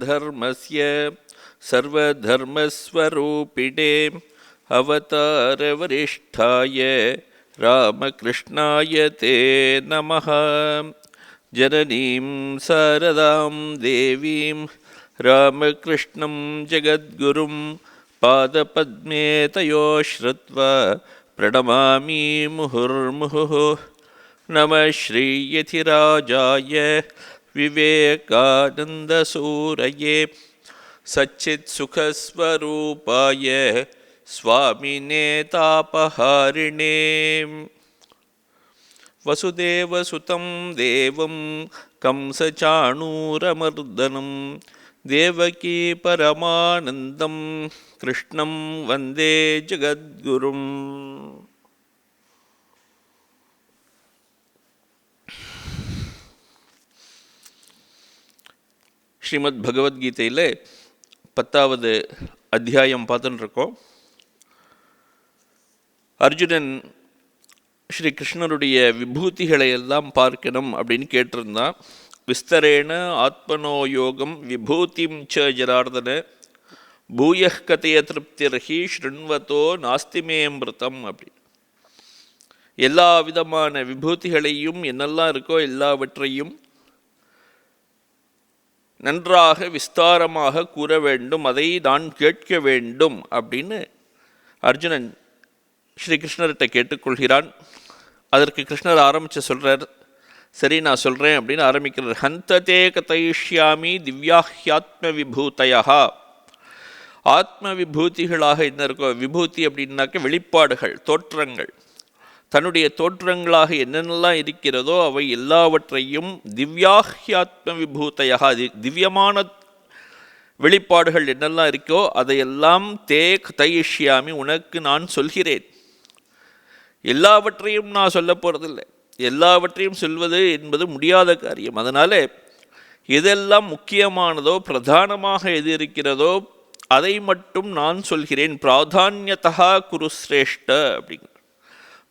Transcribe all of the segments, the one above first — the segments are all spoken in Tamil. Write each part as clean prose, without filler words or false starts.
தர்மஸ்ய சர்வதர்மஸ்வரூபிணே அவதாரவரிஷ்டாய ராமகிருஷ்ணாய தே நமः. ஜனனீம் சாரதாம் தேவீம் ராமகிருஷ்ணம் ஜகத்குரும் பாதபத்மே தயோ ஸ்ருத்வா பிரணமாமி முहुर्मुहुः. நமः ஸ்ரீயதிராஜாய விவேகானந்தசூரயே சச்சித்சுகஸ்வரூபாய ஸ்வாமினே தாபஹாரிணே. வசுதேவசுதம் தேவம் கம்சசாணூரமர்தனம் தேவகீ பரமானந்தம் கிருஷ்ணம் வந்தே ஜகத்குரும். ஸ்ரீமத் பகவத்கீதையில் 10வது அத்தியாயம் பார்த்துன்னு இருக்கோம். அர்ஜுனன் ஸ்ரீ கிருஷ்ணருடைய விபூதிகளை எல்லாம் பார்க்கணும் அப்படின்னு கேட்டிருந்தான். விஸ்தரேண ஆத்மனோ யோகம் விபூதிம் ச ஜனார்தன பூய கதைய திருப்திர்ஹி ஸ்ருண்வதோ நாஸ்திமேமிருத்தம் அப்படி எல்லா விதமான விபூதிகளையும் என்னெல்லாம் இருக்கோ எல்லாவற்றையும் நன்றாக விஸ்தாரமாக கூற வேண்டும், அதை நான் கேட்க வேண்டும் அப்படின்னு அர்ஜுனன் ஸ்ரீகிருஷ்ணர்கிட்ட கேட்டுக்கொள்கிறான். அதற்கு கிருஷ்ணர் ஆரம்பித்து சொல்கிறார். சரி, நான் சொல்கிறேன் அப்படின்னு ஆரம்பிக்கிறார். ஹந்ததே கதைஷ்யாமி திவ்யாஹ்யாத்ம விபூதயா. ஆத்ம விபூதிகளாக என்ன இருக்கோ, விபூதி அப்படின்னாக்க வெளிப்பாடுகள், தோற்றங்கள், தன்னுடைய தோற்றங்களாக என்னென்னலாம் இருக்கிறதோ அவை எல்லாவற்றையும் திவ்யாஹ்யாத்ம விபூதயா, திவ்யமான வெளிப்பாடுகள் என்னெல்லாம் இருக்கோ அதையெல்லாம் தே கதைஷ்யாமி, உனக்கு நான் சொல்கிறேன். எல்லாவற்றையும் நான் சொல்ல போகிறதில்லை, எல்லாவற்றையும் சொல்வது என்பது முடியாத காரியம். அதனால் எதெல்லாம் முக்கியமானதோ பிரதானமாக எது இருக்கிறதோ அதை மட்டும் நான் சொல்கிறேன். பிராதான்யதா குருஸ்ரேஷ்ட அப்படிங்கிற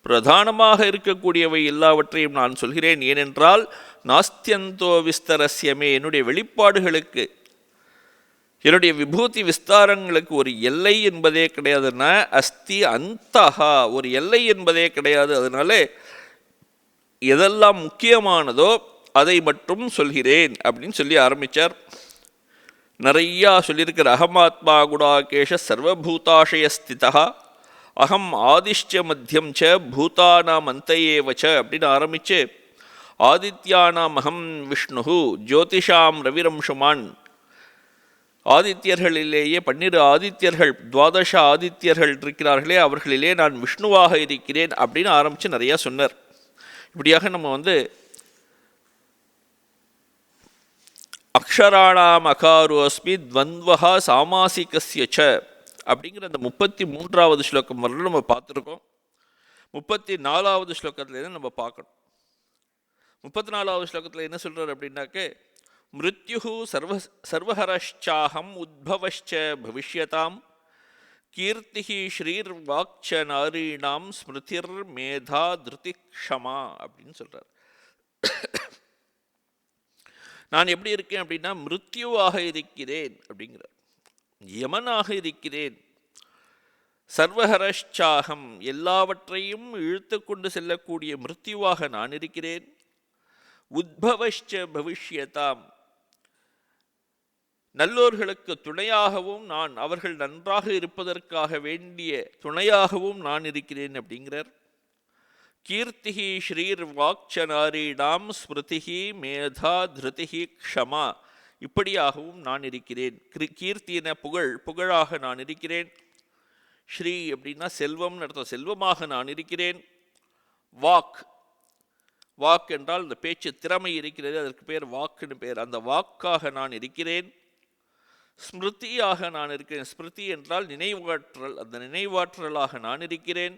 பிரதானமாக இருக்கக்கூடியவை எல்லாவற்றையும் நான் சொல்கிறேன். ஏனென்றால் நாஸ்தியந்தோ விஸ்தரஸ்யமே, என்னுடைய வெளிப்பாடுகளுக்கு, என்னுடைய விபூதி விஸ்தாரங்களுக்கு ஒரு எல்லை என்பதே கிடையாதுன்னா அஸ்தி அந்தஹா, ஒரு எல்லை என்பதே கிடையாது. அதனால எதெல்லாம் முக்கியமானதோ அதை மட்டும் சொல்கிறேன் அப்படின்னு சொல்லி ஆரம்பித்தார். நிறையா சொல்லியிருக்கிற அகமாத்மா குடாகேஷ சர்வபூதாஷயஸ்திதா அகம் ஆதிஷ்ட மத்தியம் ச பூதானாம் அந்தயேவச்ச அப்படின்னு ஆரம்பித்து ஆதித்யானாம் அகம் விஷ்ணு ஜோதிஷாம் ரவிரம்சுமான், ஆதித்யர்களிலேயே 12 ஆதித்யர்கள், 12 ஆதித்யர்கள் இருக்கிறார்களே அவர்களிலே நான் விஷ்ணுவாக இருக்கிறேன் அப்படின்னு ஆரம்பித்து நிறையா சொன்னார். இப்படியாக நம்ம அக்ஷராணாம் அகாரோஸ்மி துவந்த்வஹா சாமாசிகஸ்ய ச அப்படிங்கிற அந்த 33வது ஸ்லோகம் வரலும் நம்ம பார்த்துருக்கோம். 34வது ஸ்லோகத்துலேருந்து நம்ம பார்க்கணும். 34வது ஸ்லோகத்தில் என்ன சொல்கிறார் அப்படின்னாக்க, மிருத்யு சர்வஹரஷ்சாஹம் உத்பவಶ್ಚ பவிஷ்யதாம் கீர்த்தி ஸ்ரீர் வாக்ச நாரீணாம் ஸ்மிருதிர் மேதா திருதி க்ஷமா அப்படின்னு சொல்கிறார். நான் எப்படி இருக்கேன் அப்படின்னா மிருத்யுவாக இருக்கிறேன் அப்படிங்கிறார், யமனாக இருக்கிறேன். சர்வஹரஷ்சாகம், எல்லாவற்றையும் இழுத்து கொண்டு செல்லக்கூடிய மிருத்யுவாக நான் இருக்கிறேன். உத்பவಶ್ಚ பவிஷ்யதாம், நல்லோர்களுக்கு துணையாகவும் நான், அவர்கள் நன்றாக இருப்பதற்காக வேண்டிய துணையாகவும் நான் இருக்கிறேன் அப்படிங்கிறார். கீர்த்தி ஸ்ரீர் வாக்ச நாரீணாம் ஸ்மிருதி மேதா திருதி க்ஷமா, இப்படியாகவும் நான் இருக்கிறேன். கீர்த்தின புகழ், புகழாக நான் இருக்கிறேன். ஸ்ரீ அப்படின்னா செல்வம்னு அர்த்தம், செல்வமாக நான் இருக்கிறேன். வாக், வாக் என்றால் இந்த பேச்சு திறமை இருக்கிறது, அதற்கு பேர் வாக்குன்னு பேர். அந்த வாக்காக நான் இருக்கிறேன். ஸ்மிருதியாக நான் இருக்கிறேன். ஸ்மிருதி என்றால் நினைவாற்றல், அந்த நினைவாற்றலாக நான் இருக்கிறேன்.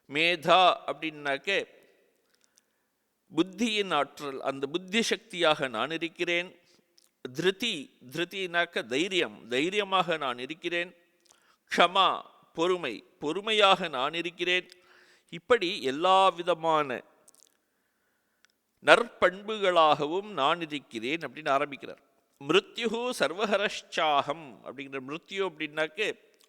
மேதா அப்படின்னாக்க புத்தியின் ஆற்றல், அந்த புத்தி சக்தியாக நான் இருக்கிறேன். திருதி, திருதினாக்க தைரியம், தைரியமாக நான் இருக்கிறேன். க்ஷமா, பொறுமை, பொறுமையாக நான் இருக்கிறேன். இப்படி எல்லா விதமான நற்பண்புகளாகவும் நான் இருக்கிறேன் அப்படின்னு ஆரம்பிக்கிறார். மிருத்யு சர்வஹரஷ்சாகம் அப்படிங்கிற மிருத்யு அப்படின்னாக்க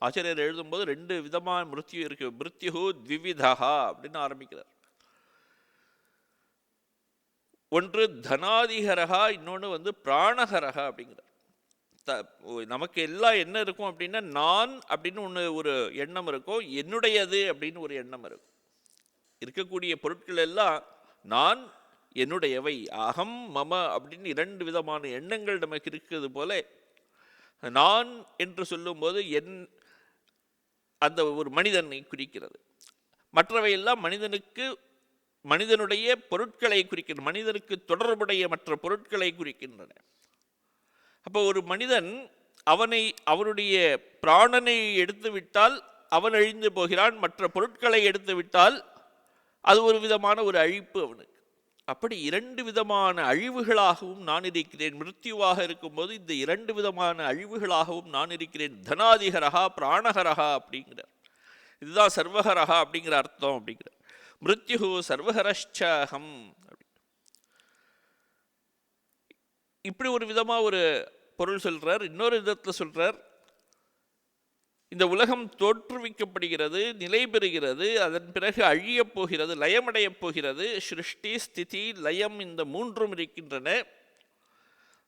ஆச்சாரியர் எழுதும்போது ரெண்டு விதமான மிருத்யு இருக்கு. மிருத்யு த்விவிதா அப்படின்னு ஆரம்பிக்கிறார். ஒன்று தனாதிகரகா, இன்னொன்று பிராணஹரகா அப்படிங்கிறார். நமக்கு எல்லாம் என்ன இருக்கும் அப்படின்னா, நான் அப்படின்னு ஒரு எண்ணம் இருக்கும், என்னுடையது அப்படின்னு ஒரு எண்ணம் இருக்கும். இருக்கக்கூடிய பொருட்கள் எல்லாம் நான், என்னுடையவை, அகம் மம அப்படின்னு இரண்டு விதமான எண்ணங்கள் நமக்கு இருக்கிறது போல, நான் என்று சொல்லும்போது அந்த ஒரு மனிதனை குறிக்கிறது. மற்றவையெல்லாம் மனிதனுடைய பொருட்களை குறிக்கின்றன, மனிதனுக்கு தொடர்புடைய மற்ற பொருட்களை குறிக்கின்றன. அப்போ ஒரு மனிதன் அவனுடைய பிராணனை எடுத்து விட்டால் அவன் அழிந்து போகிறான், மற்ற பொருட்களை எடுத்து விட்டால் அது ஒரு விதமான ஒரு அழிப்பு அவனுக்கு. அப்படி இரண்டு விதமான அழிவுகளாகவும் நான் இருக்கிறேன். மிருத்யுவாக இருக்கும்போது இந்த இரண்டு விதமான அழிவுகளாகவும் நான் இருக்கிறேன். தனாதிகரகா பிராணஹரகா அப்படிங்கிறார். இதுதான் சர்வஹரகா அப்படிங்கிற அர்த்தம் அப்படிங்கிறார். மிருத்யு சர்வஹரஷ்சகம். இப்படி ஒரு விதமா ஒரு பொருள் சொல்றார். இன்னொரு விதத்துல சொல்றார், இந்த உலகம் தோற்றுவிக்கப்படுகிறது, நிலை பெறுகிறது, அதன் பிறகு அழியப் போகிறது, லயமடையப் போகிறது. சிருஷ்டி ஸ்திதி லயம், இந்த மூன்றும் இருக்கின்றன.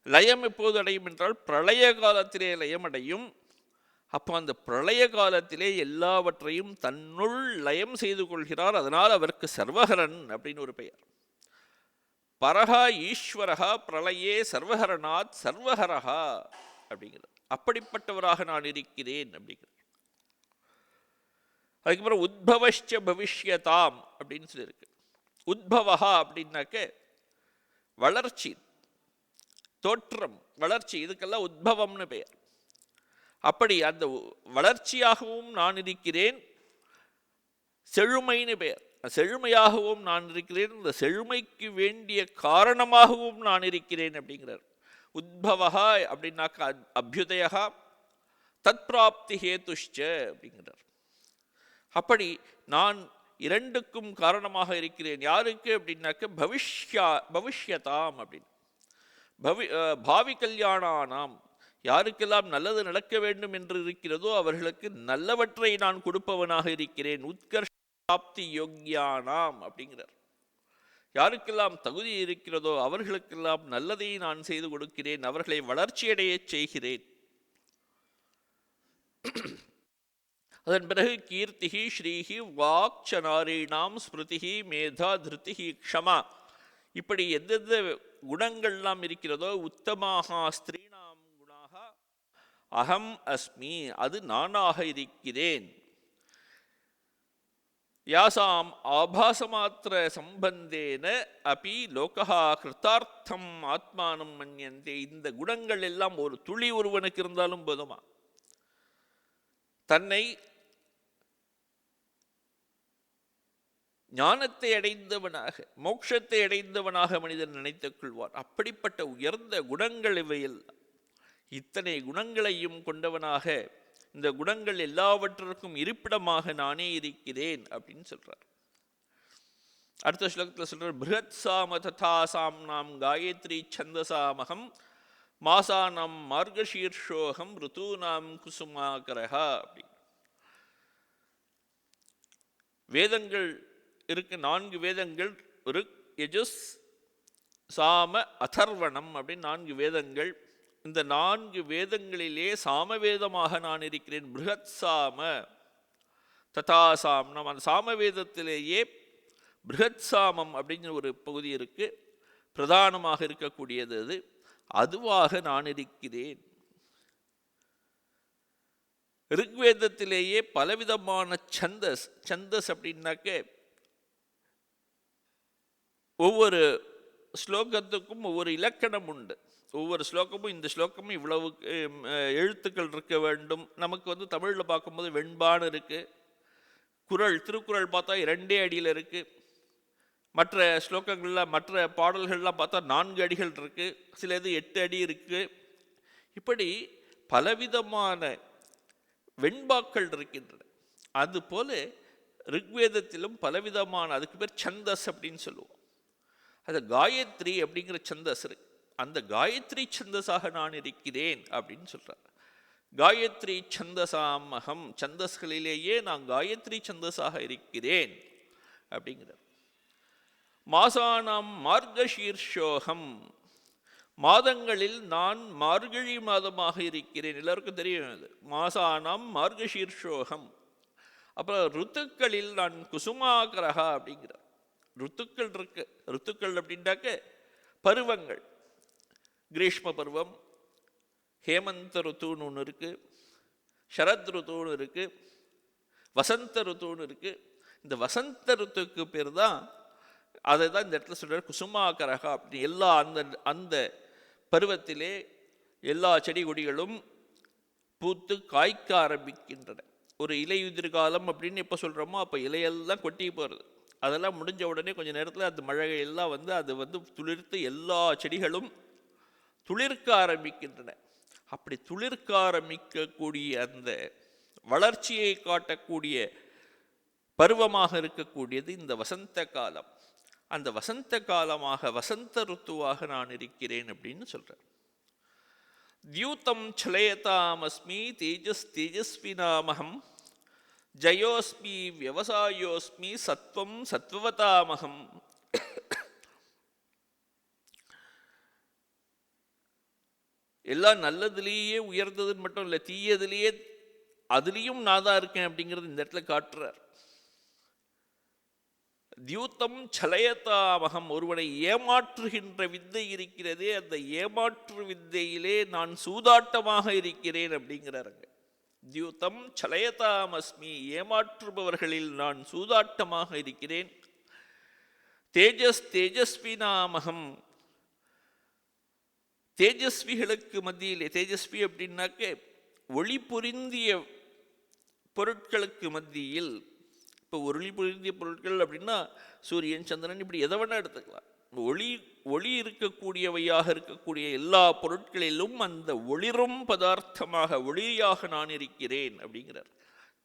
லயம் எப்போது அடையும் என்றால் பிரளய காலத்திலே லயமடையும். அப்போ அந்த பிரளய காலத்திலே எல்லாவற்றையும் தன்னுள் லயம் செய்து கொள்கிறார். அதனால் அவருக்கு சர்வஹரன் அப்படின்னு ஒரு பெயர். பரஹா ஈஸ்வரஹா பிரளயே சர்வஹரநாத் சர்வஹரஹா அப்படிங்கிறார். அப்படிப்பட்டவராக நான் இருக்கிறேன் அப்படிங்கிறார். அதுக்கப்புறம் உத்பவஷ்ச பவிஷ்யதாம் அப்படின்னு சொல்லியிருக்கு. உத்பவஹா அப்படின்னாக்க வளர்ச்சி, தோற்றம், வளர்ச்சி, இதுக்கெல்லாம் உத்பவம்னு பெயர். அப்படி அந்த வளர்ச்சியாகவும் நான் இருக்கிறேன், செழுமைன்னு பெயர். செழுமையாகவும் நான் இருக்கிறேன், இந்த செழுமைக்கு வேண்டிய காரணமாகவும் நான் இருக்கிறேன் அப்படிங்கிறார். உத்பவஹா அப்படின்னாக்கா அபியுதயா, தத் பிராப்தி ஹேதுஷ்ச அப்படிங்கிறார். அப்படி நான் இரண்டுக்கும் காரணமாக இருக்கிறேன். யாருக்கு அப்படின்னாக்க பவிஷ்யதாம் அப்படின்னு, பாவி கல்யாணானாம், யாருக்கெல்லாம் நல்லது நடக்க வேண்டும் என்று இருக்கிறதோ அவர்களுக்கு நல்லவற்றை நான் கொடுப்பவனாக இருக்கிறேன். உத்கர்ஷ பிராப்தி யோக்யானாம் அப்படிங்கிறார். யாருக்கெல்லாம் தகுதி இருக்கிறதோ அவர்களுக்கெல்லாம் நல்லதை நான் செய்து கொடுக்கிறேன், அவர்களை வளர்ச்சியடைய செய்கிறேன். அதன் பிறகு கீர்த்திகி ஸ்ரீஹி வாக்ச நாரீணாம் ஸ்மிருதிஹி மேதா திருதிஹி க்ஷமா, இப்படி எந்தெந்த குணங்கள்லாம் இருக்கிறதோ, உத்தமாக ஸ்திரீணாம் குணாக அகம் அஸ்மி, அது நானாக இருக்கிறேன். யாசாம் ஆபாசமாத்திர சம்பந்தேன அபி லோகா கிருத்தார்த்தம் ஆத்மானம் மன்யந்தே, இந்த குணங்கள் எல்லாம் ஒரு துளி ஒருவனுக்கு இருந்தாலும் போதுமா, தன்னை ஞானத்தை அடைந்தவனாக, மோட்சத்தை அடைந்தவனாக மனிதன் நினைத்துக் கொள்வார். அப்படிப்பட்ட உயர்ந்த குணங்கள் இவையில். இத்தனை குணங்களையும் கொண்டவனாக, இந்த குணங்கள் எல்லாவற்றிற்கும் இருப்பிடமாக நானே இருக்கிறேன் அப்படின்னு சொல்றார். அடுத்த ஸ்லோகத்தில் சொல்றார், பிருஹத் சாம ததா சாம்னாம் காயத்ரி சந்தசாமகம் மாசானாம் மார்கசீர்ஷோகம் ருதூனாம் குசுமாகரஹா அப்படி. வேதங்கள் இருக்கு, 4 வேதங்கள், ருக் யஜுஸ் சாம அதர்வணம் அப்படின்னு 4 வேதங்கள். இந்த 4 வேதங்களிலே சாமவேதமாக நான் இருக்கிறேன். பிருஹத் சாம ததா சாம்னம், அந்த சாமவேதத்திலேயே பிருஹத் சாமம் அப்படிங்கிற ஒரு பகுதி இருக்கு, பிரதானமாக இருக்கக்கூடியது அது, அதுவாக நான் இருக்கிறேன். ரிக்வேதத்திலேயே பலவிதமான சந்தஸ், சந்தஸ் அப்படின்னாக்க ஒவ்வொரு ஸ்லோகத்துக்கும் ஒவ்வொரு இலக்கணம் உண்டு. ஒவ்வொரு ஸ்லோகமும், இந்த ஸ்லோகமும் இவ்வளவு எழுத்துக்கள் இருக்க வேண்டும். நமக்கு தமிழில் பார்க்கும்போது வெண்பான்னு இருக்கு. குறள், திருக்குறள் பார்த்தா 2 அடியில் இருக்கு. மற்ற ஸ்லோகங்கள்லாம், மற்ற பாடல்கள்லாம் பார்த்தா 4 அடிகள் இருக்கு, சில இது 8 அடி இருக்கு. இப்படி பலவிதமான வெண்பாக்கள் இருக்கின்றன. அதுபோல ரிக்வேதத்திலும் பலவிதமான, அதுக்கு பேர் சந்தஸ் அப்படின்னு சொல்லுவோம். அது காயத்ரி அப்படிங்கிற சந்தஸ் இருக்கு. அந்த காயத்ரி சந்தஸாக நான் இருக்கிறேன் அப்படின்னு சொல்றார். காயத்ரி சந்தசாம் அகம், சந்தஸ்களிலேயே நான் காயத்ரி சந்தஸாக இருக்கிறேன் அப்படிங்கிறார். மாசானாம் மார்கசீர்ஷோகம், மாதங்களில் நான் மார்கழி மாதமாக இருக்கிறேன். எல்லாருக்கும் தெரியும் அது. மாசானாம் மார்கசீர்ஷோகம். அப்புறம் ருத்துக்களில் நான் குசுமாகரகா அப்படிங்கிறார். ருத்துக்கள் இருக்கு. ருத்துக்கள் அப்படின்ட்டாக்க பருவங்கள். கிரீஷ்ம பருவம், ஹேமந்த ருத்துன்னு ஒன்று இருக்கு, சரத் ருத்துன்னு இருக்கு, வசந்த ருத்துன்னு இருக்கு. இந்த வசந்த ருத்துக்கு பேர் தான், அதை தான் இந்த இடத்துல சொல்றார் குசுமாகரகா அப்படி. எல்லா அந்த அந்த பருவத்திலே எல்லா செடி கொடிகளும் பூத்து காய்க்க ஆரம்பிக்கின்றன. ஒரு இலையுதிர் காலம் அப்படின்னு எப்போ சொல்கிறோமோ அப்போ இலையெல்லாம் கொட்டி போகிறது. அதெல்லாம் முடிஞ்ச உடனே கொஞ்சம் நேரத்தில் அந்த மழையெல்லாம் வந்து அது வந்து துளிர்த்து எல்லா செடிகளும் துளிர்க்க ஆரம்பிக்கின்றன. அப்படி துளிர்க்க ஆரம்பிக்கக்கூடிய அந்த வளர்ச்சியை காட்டக்கூடிய பருவமாக இருக்கக்கூடியது இந்த வசந்த காலம். அந்த வசந்த காலமாக வசந்த ருத்துவாக நான் இருக்கிறேன் அப்படின்னு சொல்றேன். தியூதம் சலயதாமஸ்மி தேஜஸ் தேஜஸ்வினாமகம் ஜயோஸ்மி வியவசாயோஸ்மி சத்வம் சத்வவதாமகம். எல்லாம் நல்லதுலேயே உயர்ந்ததுன்னு மட்டும் இல்லை, தீயதுலேயே அதுலேயும் நான் தான் இருக்கேன் அப்படிங்கிறது இந்த இடத்துல காட்டுறார். தியூதம் சலயதாமகம், ஒருவனை ஏமாற்றுகின்ற வித்தை இருக்கிறதே, அந்த ஏமாற்று வித்தையிலே நான் சூதாட்டமாக இருக்கிறேன் அப்படிங்கிறாருங்க. தியூதம் சலயதாமஸ்மி, ஏமாற்றுபவர்களில் நான் சூதாட்டமாக இருக்கிறேன். தேஜஸ் தேஜஸ்வினாமகம், தேஜஸ்விகளுக்கு மத்தியிலே, தேஜஸ்வி அப்படின்னாக்க ஒளி பொருந்திய பொருட்களுக்கு மத்தியில். இப்போ ஒளி பொருந்திய பொருட்கள் அப்படின்னா சூரியன் சந்திரன் இப்படி எதை வேணா எடுத்துக்கலாம். ஒளி இருக்கக்கூடியவையாக இருக்கக்கூடிய எல்லா பொருட்களிலும் அந்த ஒளிரும் பதார்த்தமாக ஒளியாக நான் இருக்கிறேன் அப்படிங்கிறார்.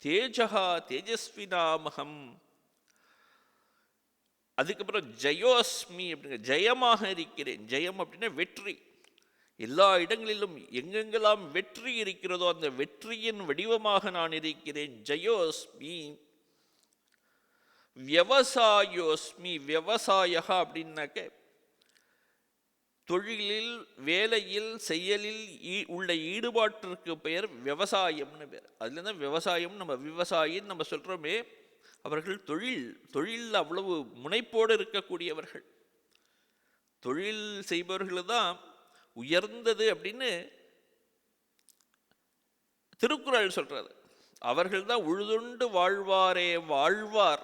தேஜகா தேஜஸ்வினாமகம். அதுக்கப்புறம் ஜயோஸ்மி அப்படிங்கிற, ஜெயமாக இருக்கிறேன். ஜெயம் அப்படின்னா வெற்றி. எல்லா இடங்களிலும் எங்கெங்கெல்லாம் வெற்றி இருக்கிறதோ அந்த வெற்றியின் வடிவமாக நான் இருக்கிறேன். ஜயோஸ்மி. வியவசாயோஸ்மி, வியவசாயகா அப்படின்னாக்க தொழிலில் வேலையில் செயலில் உள்ள ஈடுபாட்டிற்கு பெயர் விவசாயம்னு பேர். அதுல தான் விவசாயம், நம்ம விவசாயின்னு நம்ம சொல்றோமே, அவர்கள் தொழில் அவ்வளவு முனைப்போடு இருக்கக்கூடியவர்கள். தொழில் செய்பவர்கள் தான் உயர்ந்தது அப்படின்னு திருக்குறள் சொல்றது. அவர்கள் தான் உழுதுண்டு வாழ்வாரே வாழ்வார்,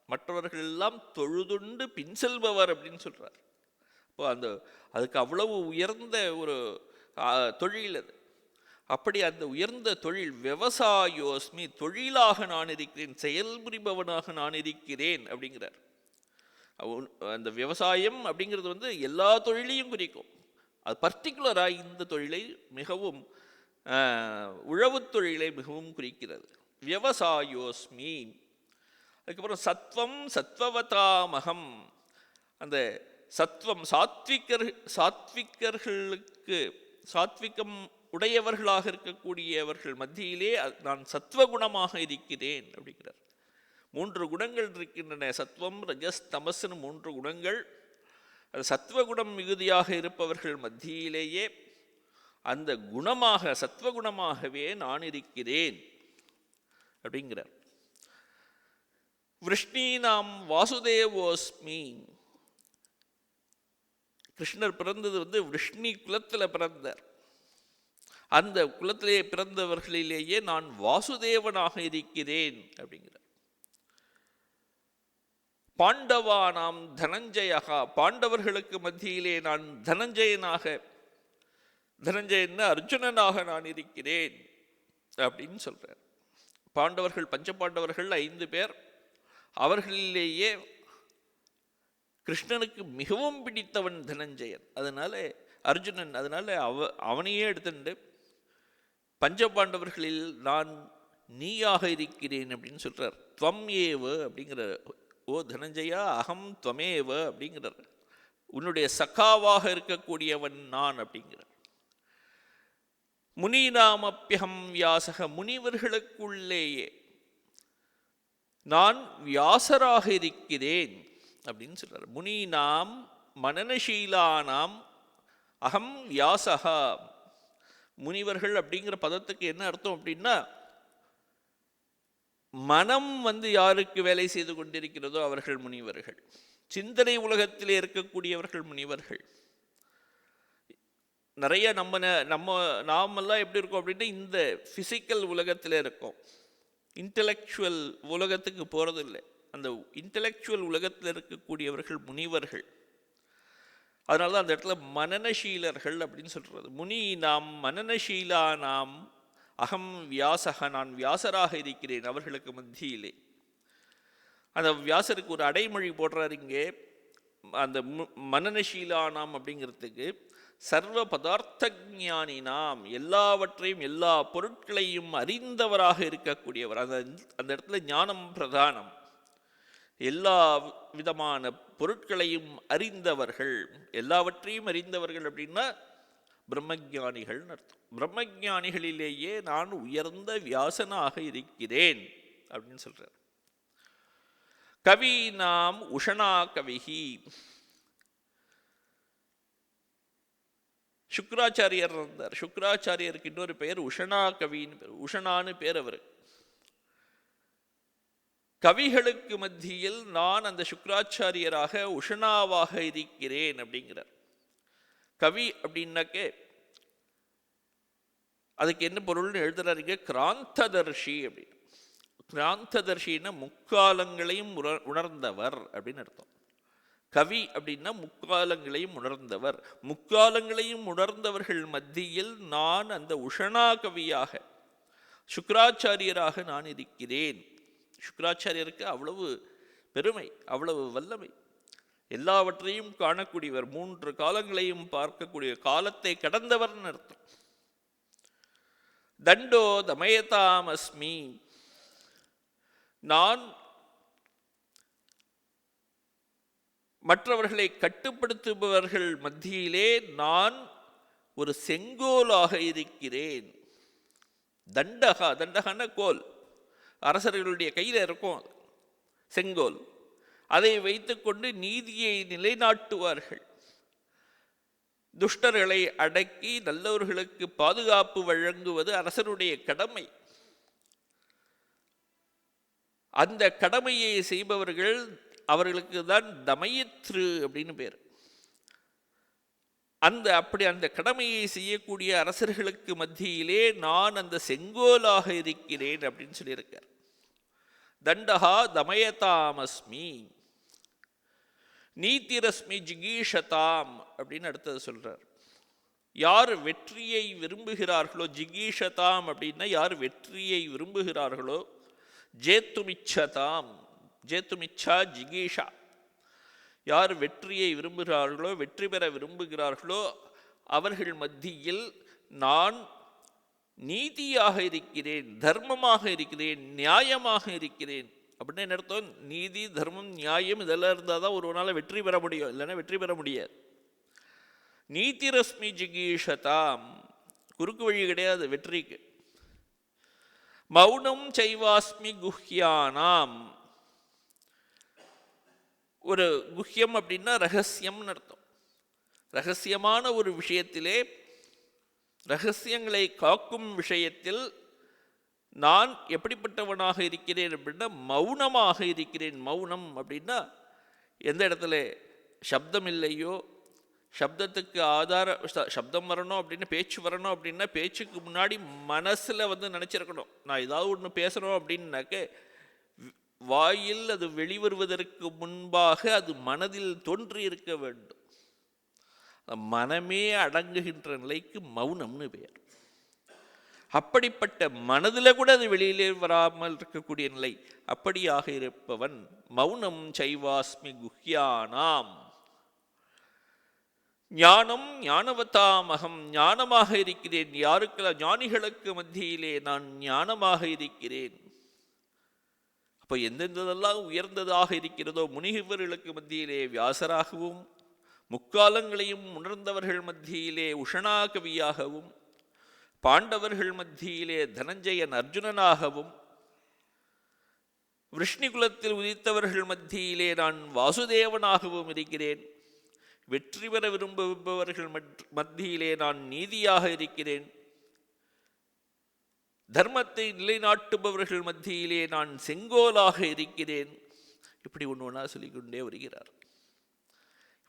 மற்றவர்கள் எல்லாம் தொழுதுண்டு பின் செல்பவர் அப்படின்னு சொல்றார். இப்போ அதுக்கு அவ்வளவு உயர்ந்த ஒரு தொழில் அது. அப்படி அந்த உயர்ந்த தொழில் விவசாயோஸ்மி, தொழிலாக நான் இருக்கிறேன், செயல்புரிபவனாக நான் இருக்கிறேன் அப்படிங்கிறார். அந்த விவசாயம் அப்படிங்கிறது வந்து எல்லா தொழிலையும் குறிக்கும். அது பர்டிகுலராக இந்த தொழிலை மிகவும் உழவு தொழிலை மிகவும் குறிக்கிறது. விவசாயோஸ்மி. அதுக்கப்புறம் சத்வம் சத்வவதாமகம். அந்த சத்வம் சாத்விகர்களுக்கு சாத்விகம் உடையவர்களாக இருக்கக்கூடியவர்கள் மத்தியிலே நான் சத்வகுணமாக இருக்கிறேன் அப்படிங்கிறார். 3 குணங்கள் இருக்கின்றன. சத்வம் ரஜஸ் தமஸ்னு 3 குணங்கள். அது சத்வகுணம் மிகுதியாக இருப்பவர்கள் மத்தியிலேயே அந்த குணமாக சத்வகுணமாகவே நான் இருக்கிறேன் அப்படிங்கிறார். விஷ்ணீனாம் வாசுதேவோஸ்மி. கிருஷ்ணர் பிறந்தது வந்து விஷ்ணி குலத்தில் பிறந்தார். அந்த குலத்திலே பிறந்தவர்களிலேயே நான் வாசுதேவனாக இருக்கிறேன் அப்படிங்கிறார். பாண்டவானாம் தனஞ்சயகா. பாண்டவர்களுக்கு மத்தியிலே நான் தனஞ்சயனாக, தனஞ்சயன் அர்ஜுனனாக நான் இருக்கிறேன் அப்படின்னு சொல்றார். பாண்டவர்கள், பஞ்சபாண்டவர்கள் 5 பேர். அவர்களிலேயே கிருஷ்ணனுக்கு மிகவும் பிடித்தவன் தனஞ்சயன். அதனால அர்ஜுனன், அதனால அவனையே எடுத்துட்டு பஞ்சபாண்டவர்களில் நான் நீயாக இருக்கிறேன் அப்படின்னு சொல்றார். துவம் ஏவ அப்படிங்கிற, ஓ தனஞ்சயா அகம் துவமேவ அப்படிங்கிறார். உன்னுடைய சகாவாக இருக்கக்கூடியவன் நான் அப்படிங்கிறார். முனிநாமப்யகம் வியாசக, முனிவர்களுக்குள்ளேயே நான் வியாசராக இருக்கிறேன் அப்படின்னு சொல்றார். முனிநாம் மனனசீலானாம் அகம் வியாசகா. முனிவர்கள் அப்படிங்கிற பதத்துக்கு என்ன அர்த்தம் அப்படின்னா, மனம் யாருக்கு வேலை செய்து கொண்டிருக்கிறதோ அவர்கள் முனிவர்கள். சிந்தனை உலகத்திலே இருக்கக்கூடியவர்கள் முனிவர்கள். நிறைய நாமெல்லாம் எப்படி இருக்கோம் அப்படின்னா, இந்த பிசிக்கல் உலகத்தில் இருக்கோம், இன்டலெக்சுவல் உலகத்துக்கு போறது இல்லை. அந்த இன்டலெக்சுவல் உலகத்தில் இருக்கக்கூடியவர்கள் முனிவர்கள். அதனால தான் அந்த இடத்துல மனனசீலர்கள் அப்படின்னு சொல்றது. முனி நாம் மனனசீலா நாம் அகம் வியாசக, நான் வியாசராக இருக்கிறேன் அவர்களுக்கு மத்தியிலே. அந்த வியாசருக்கு ஒரு அடைமொழி போடுறாரு இங்கே. அந்த மனனசீலா நாம் அப்படிங்கிறதுக்கு சர்வ பதார்த்த ஞானி நாம், எல்லாவற்றையும் எல்லா பொருட்களையும் அறிந்தவராக இருக்கக்கூடியவர். அந்த இடத்துல ஞானம் பிரதானம். எல்லா விதமான பொருட்களையும் அறிந்தவர்கள், எல்லாவற்றையும் அறிந்தவர்கள் அப்படின்னா பிரம்மஞானிகள் அர்த்தம். பிரம்மஞானிகளிலேயே நான் உயர்ந்த வியாசனாக இருக்கிறேன் அப்படின்னு சொல்றார். கவி நாம் உஷனா கவிஹி. சுக்ராச்சாரியர் இருந்தார். சுக்ராச்சாரியருக்கு இன்னொரு பெயர் உஷனா கவின்னு பேர். உஷனான்னு பேர் அவரு. கவிகளுக்கு மத்தியில் நான் அந்த சுக்ராச்சாரியராக உஷனாவாக இருக்கிறேன் அப்படிங்கிறார். கவி அப்படின்னாக்கே அதுக்கு என்ன பொருள்னு எழுதுறாருங்க, கிராந்ததர்ஷி அப்படின்னு. கிராந்ததர்ஷின்னா முக்காலங்களையும் உணர்ந்தவர் அப்படின்னு அர்த்தம். கவி அப்படின்னா முக்காலங்களையும் உணர்ந்தவர். முக்காலங்களையும் உணர்ந்தவர்கள் மத்தியில் நான் அந்த உஷனா கவியாக, சுக்ராச்சாரியராக நான் இருக்கிறேன். சுக்ராச்சாரியருக்கு அவ்வளவு பெருமை, அவ்வளவு வல்லமை. எல்லாவற்றையும் காணக்கூடியவர், 3 காலங்களையும் பார்க்கக்கூடிய, காலத்தை கடந்தவர்னு அர்த்தம். தண்டோ தமயதாமஸ்மி, நான் மற்றவர்களை கட்டுப்படுத்துபவர்கள் மத்தியிலே நான் ஒரு செங்கோலாக இருக்கிறேன். தண்டகா, தண்டகன கோல், அரசர்களுடைய கையில் இருக்கும் செங்கோல். அதை வைத்துக்கொண்டு நீதியை நிலைநாட்டுவார்கள். துஷ்டர்களை அடக்கி நல்லவர்களுக்கு பாதுகாப்பு வழங்குவது அரசருடைய கடமை. அந்த கடமையை செய்பவர்கள், அவர்களுக்கு தான் தமயத்ரு அப்படின்னு பேர். அப்படி அந்த கடமையை செய்யக்கூடிய அரசர்களுக்கு மத்தியிலே நான் அந்த செங்கோலாக இருக்கிறேன் அப்படின்னு சொல்லியிருக்கார். தண்டஹா தமயதாமஸ்மி நீதிரஸ்மி ஜிகீஷதாம் அப்படின்னு அடுத்தது சொல்றார். யார் வெற்றியை விரும்புகிறார்களோ, ஜிகீஷதாம் அப்படின்னா யார் வெற்றியை விரும்புகிறார்களோ, ஜேத்துமிச்சதாம், ஜேத்துமிச்சா ஜிகீஷா, யார் வெற்றியை விரும்புகிறார்களோ, வெற்றி பெற விரும்புகிறார்களோ அவர்கள் மத்தியில் நான் நீதியாக இருக்கிறேன், தர்மமாக இருக்கிறேன், நியாயமாக இருக்கிறேன். அப்படின்னு என்ன அர்த்தம்? நீதி, தர்மம், நியாயம் இதெல்லாம் இருந்தால் தான் ஒரு நாள் வெற்றி பெற முடியும், இல்லைன்னா வெற்றி பெற முடியாது. நீதி ரஸ்மி ஜிகீஷதாம், குறுக்கு வழி கிடையாது வெற்றிக்கு. மௌனம் சைவாஸ்மி குஹ்யானாம், ஒரு குஹ்யம் அப்படின்னா ரகசியம்னு அர்த்தம். ரகசியமான ஒரு விஷயத்திலே, ரகசியங்களை காக்கும் விஷயத்தில் நான் எப்படிப்பட்டவனாக இருக்கிறேன் அப்படின்னா மௌனமாக இருக்கிறேன். மௌனம் அப்படின்னா எந்த இடத்துல சப்தம் இல்லையோ, சப்தத்துக்கு சப்தம் வரணும் அப்படின்னு, பேச்சு வரணும் அப்படின்னா பேச்சுக்கு முன்னாடி மனசில் நினச்சிருக்கணும். நான் ஏதாவது ஒன்று பேசணும் அப்படின்னாக்க வாயில் அது வெளிவருவதற்கு முன்பாக அது மனதில் தோன்றி இருக்க வேண்டும். மனமே அடங்குகின்ற நிலைக்கு மௌனம்னு பெயர். அப்படிப்பட்ட மனதில் கூட அது வெளியிலே வராமல் இருக்கக்கூடிய நிலை, அப்படியாக இருப்பவன் மௌனம் சைவாஸ்மி குஹ்யானாம். ஞானம் ஞானவதாமகம், ஞானமாக இருக்கிறேன். யாருக்கு? ஞானிகளுக்கு மத்தியிலே நான் ஞானமாக இருக்கிறேன். அப்போ எந்தெந்ததெல்லாம் உயர்ந்ததாக இருக்கிறதோ, முனிவர்களுக்கு மத்தியிலே வியாசராகவும், முக்காலங்களையும் உணர்ந்தவர்கள் மத்தியிலே உஷணா கவியாகவும், பாண்டவர்கள் மத்தியிலே தனஞ்சயன் அர்ஜுனனாகவும், விஷ்ணுகுலத்தில் உதித்தவர்கள் மத்தியிலே நான் வாசுதேவனாகவும் இருக்கிறேன். வெற்றி பெற விரும்புபவர்கள் மத்தியிலே நான் நீதியாக இருக்கிறேன். தர்மத்தை நிலைநாட்டுபவர்கள் மத்தியிலே நான் செங்கோலாக இருக்கிறேன். இப்படி ஒன்று ஒன்றா சொல்லிக்கொண்டே வருகிறார்.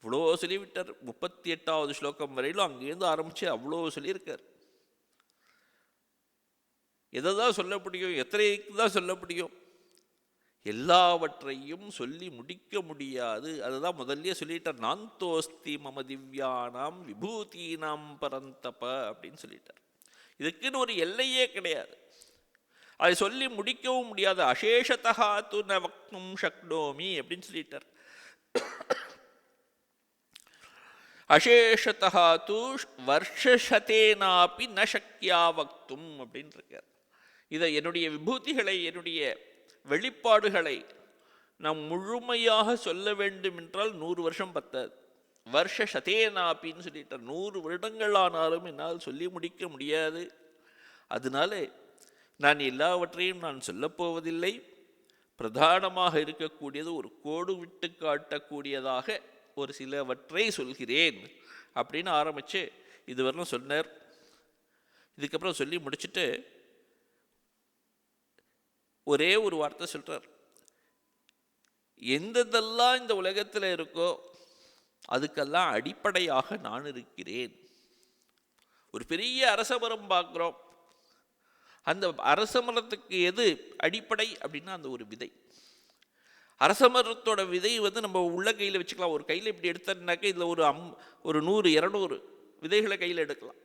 இவ்வளோ சொல்லிவிட்டார். 38வது ஸ்லோகம் வரையிலும் அங்கேருந்து ஆரம்பித்து அவ்வளோ சொல்லியிருக்கார். எதை தான் சொல்ல முடியும்? எத்தனைக்கு தான் சொல்ல முடியும்? எல்லாவற்றையும் சொல்லி முடிக்க முடியாது. அதுதான் முதல்ல சொல்லிட்டார். நாந்தோஸ்தி மம திவ்யானாம் விபூதீனாம் பரந்தப அப்படின்னு சொல்லிட்டார். இதுக்குன்னு ஒரு எல்லையே கிடையாது. அதை சொல்லி முடிக்கவும் முடியாது. அசேஷதா து ந வக்தும் ஷக்னோமி அப்படின்னு சொல்லிட்டார். அசேஷதா து வர்ஷசதேனாபி ந சக்யா வக்தும் அப்படின்னு இருக்கார். இதை என்னுடைய விபூதிகளை, என்னுடைய வெளிப்பாடுகளை நாம் முழுமையாக சொல்ல வேண்டும் என்றால் 100 வருஷம் பத்தாது. வருஷ சதேனாப்பின்னு சொல்லிட்டார். 100 வருடங்கள் ஆனாலும் என்னால் சொல்லி முடிக்க முடியாது. அதனால நான் எல்லாவற்றையும் நான் சொல்லப்போவதில்லை. பிரதானமாக இருக்கக்கூடியது ஒரு கோடு விட்டு காட்டக்கூடியதாக ஒரு சிலவற்றை சொல்கிறேன் அப்படின்னு ஆரம்பித்து இதுவரையும் சொன்னார். இதுக்கப்புறம் சொல்லி முடிச்சுட்டு ஒரே ஒரு வார்த்தை சொல்கிறார். எந்ததெல்லாம் இந்த உலகத்தில் இருக்கோ அதுக்கெல்லாம் அடிப்படையாக நான் இருக்கிறேன். ஒரு பெரிய அரச மரம் பார்க்குறோம். அந்த அரச மரத்துக்கு எது அடிப்படை அப்படின்னா அந்த ஒரு விதை. அரச மரத்தோட விதை நம்ம உள்ள கையில் வச்சுக்கலாம். ஒரு கையில் இப்படி எடுத்தோம்னாக்க இதில் ஒரு 100 200 விதைகளை கையில் எடுக்கலாம்.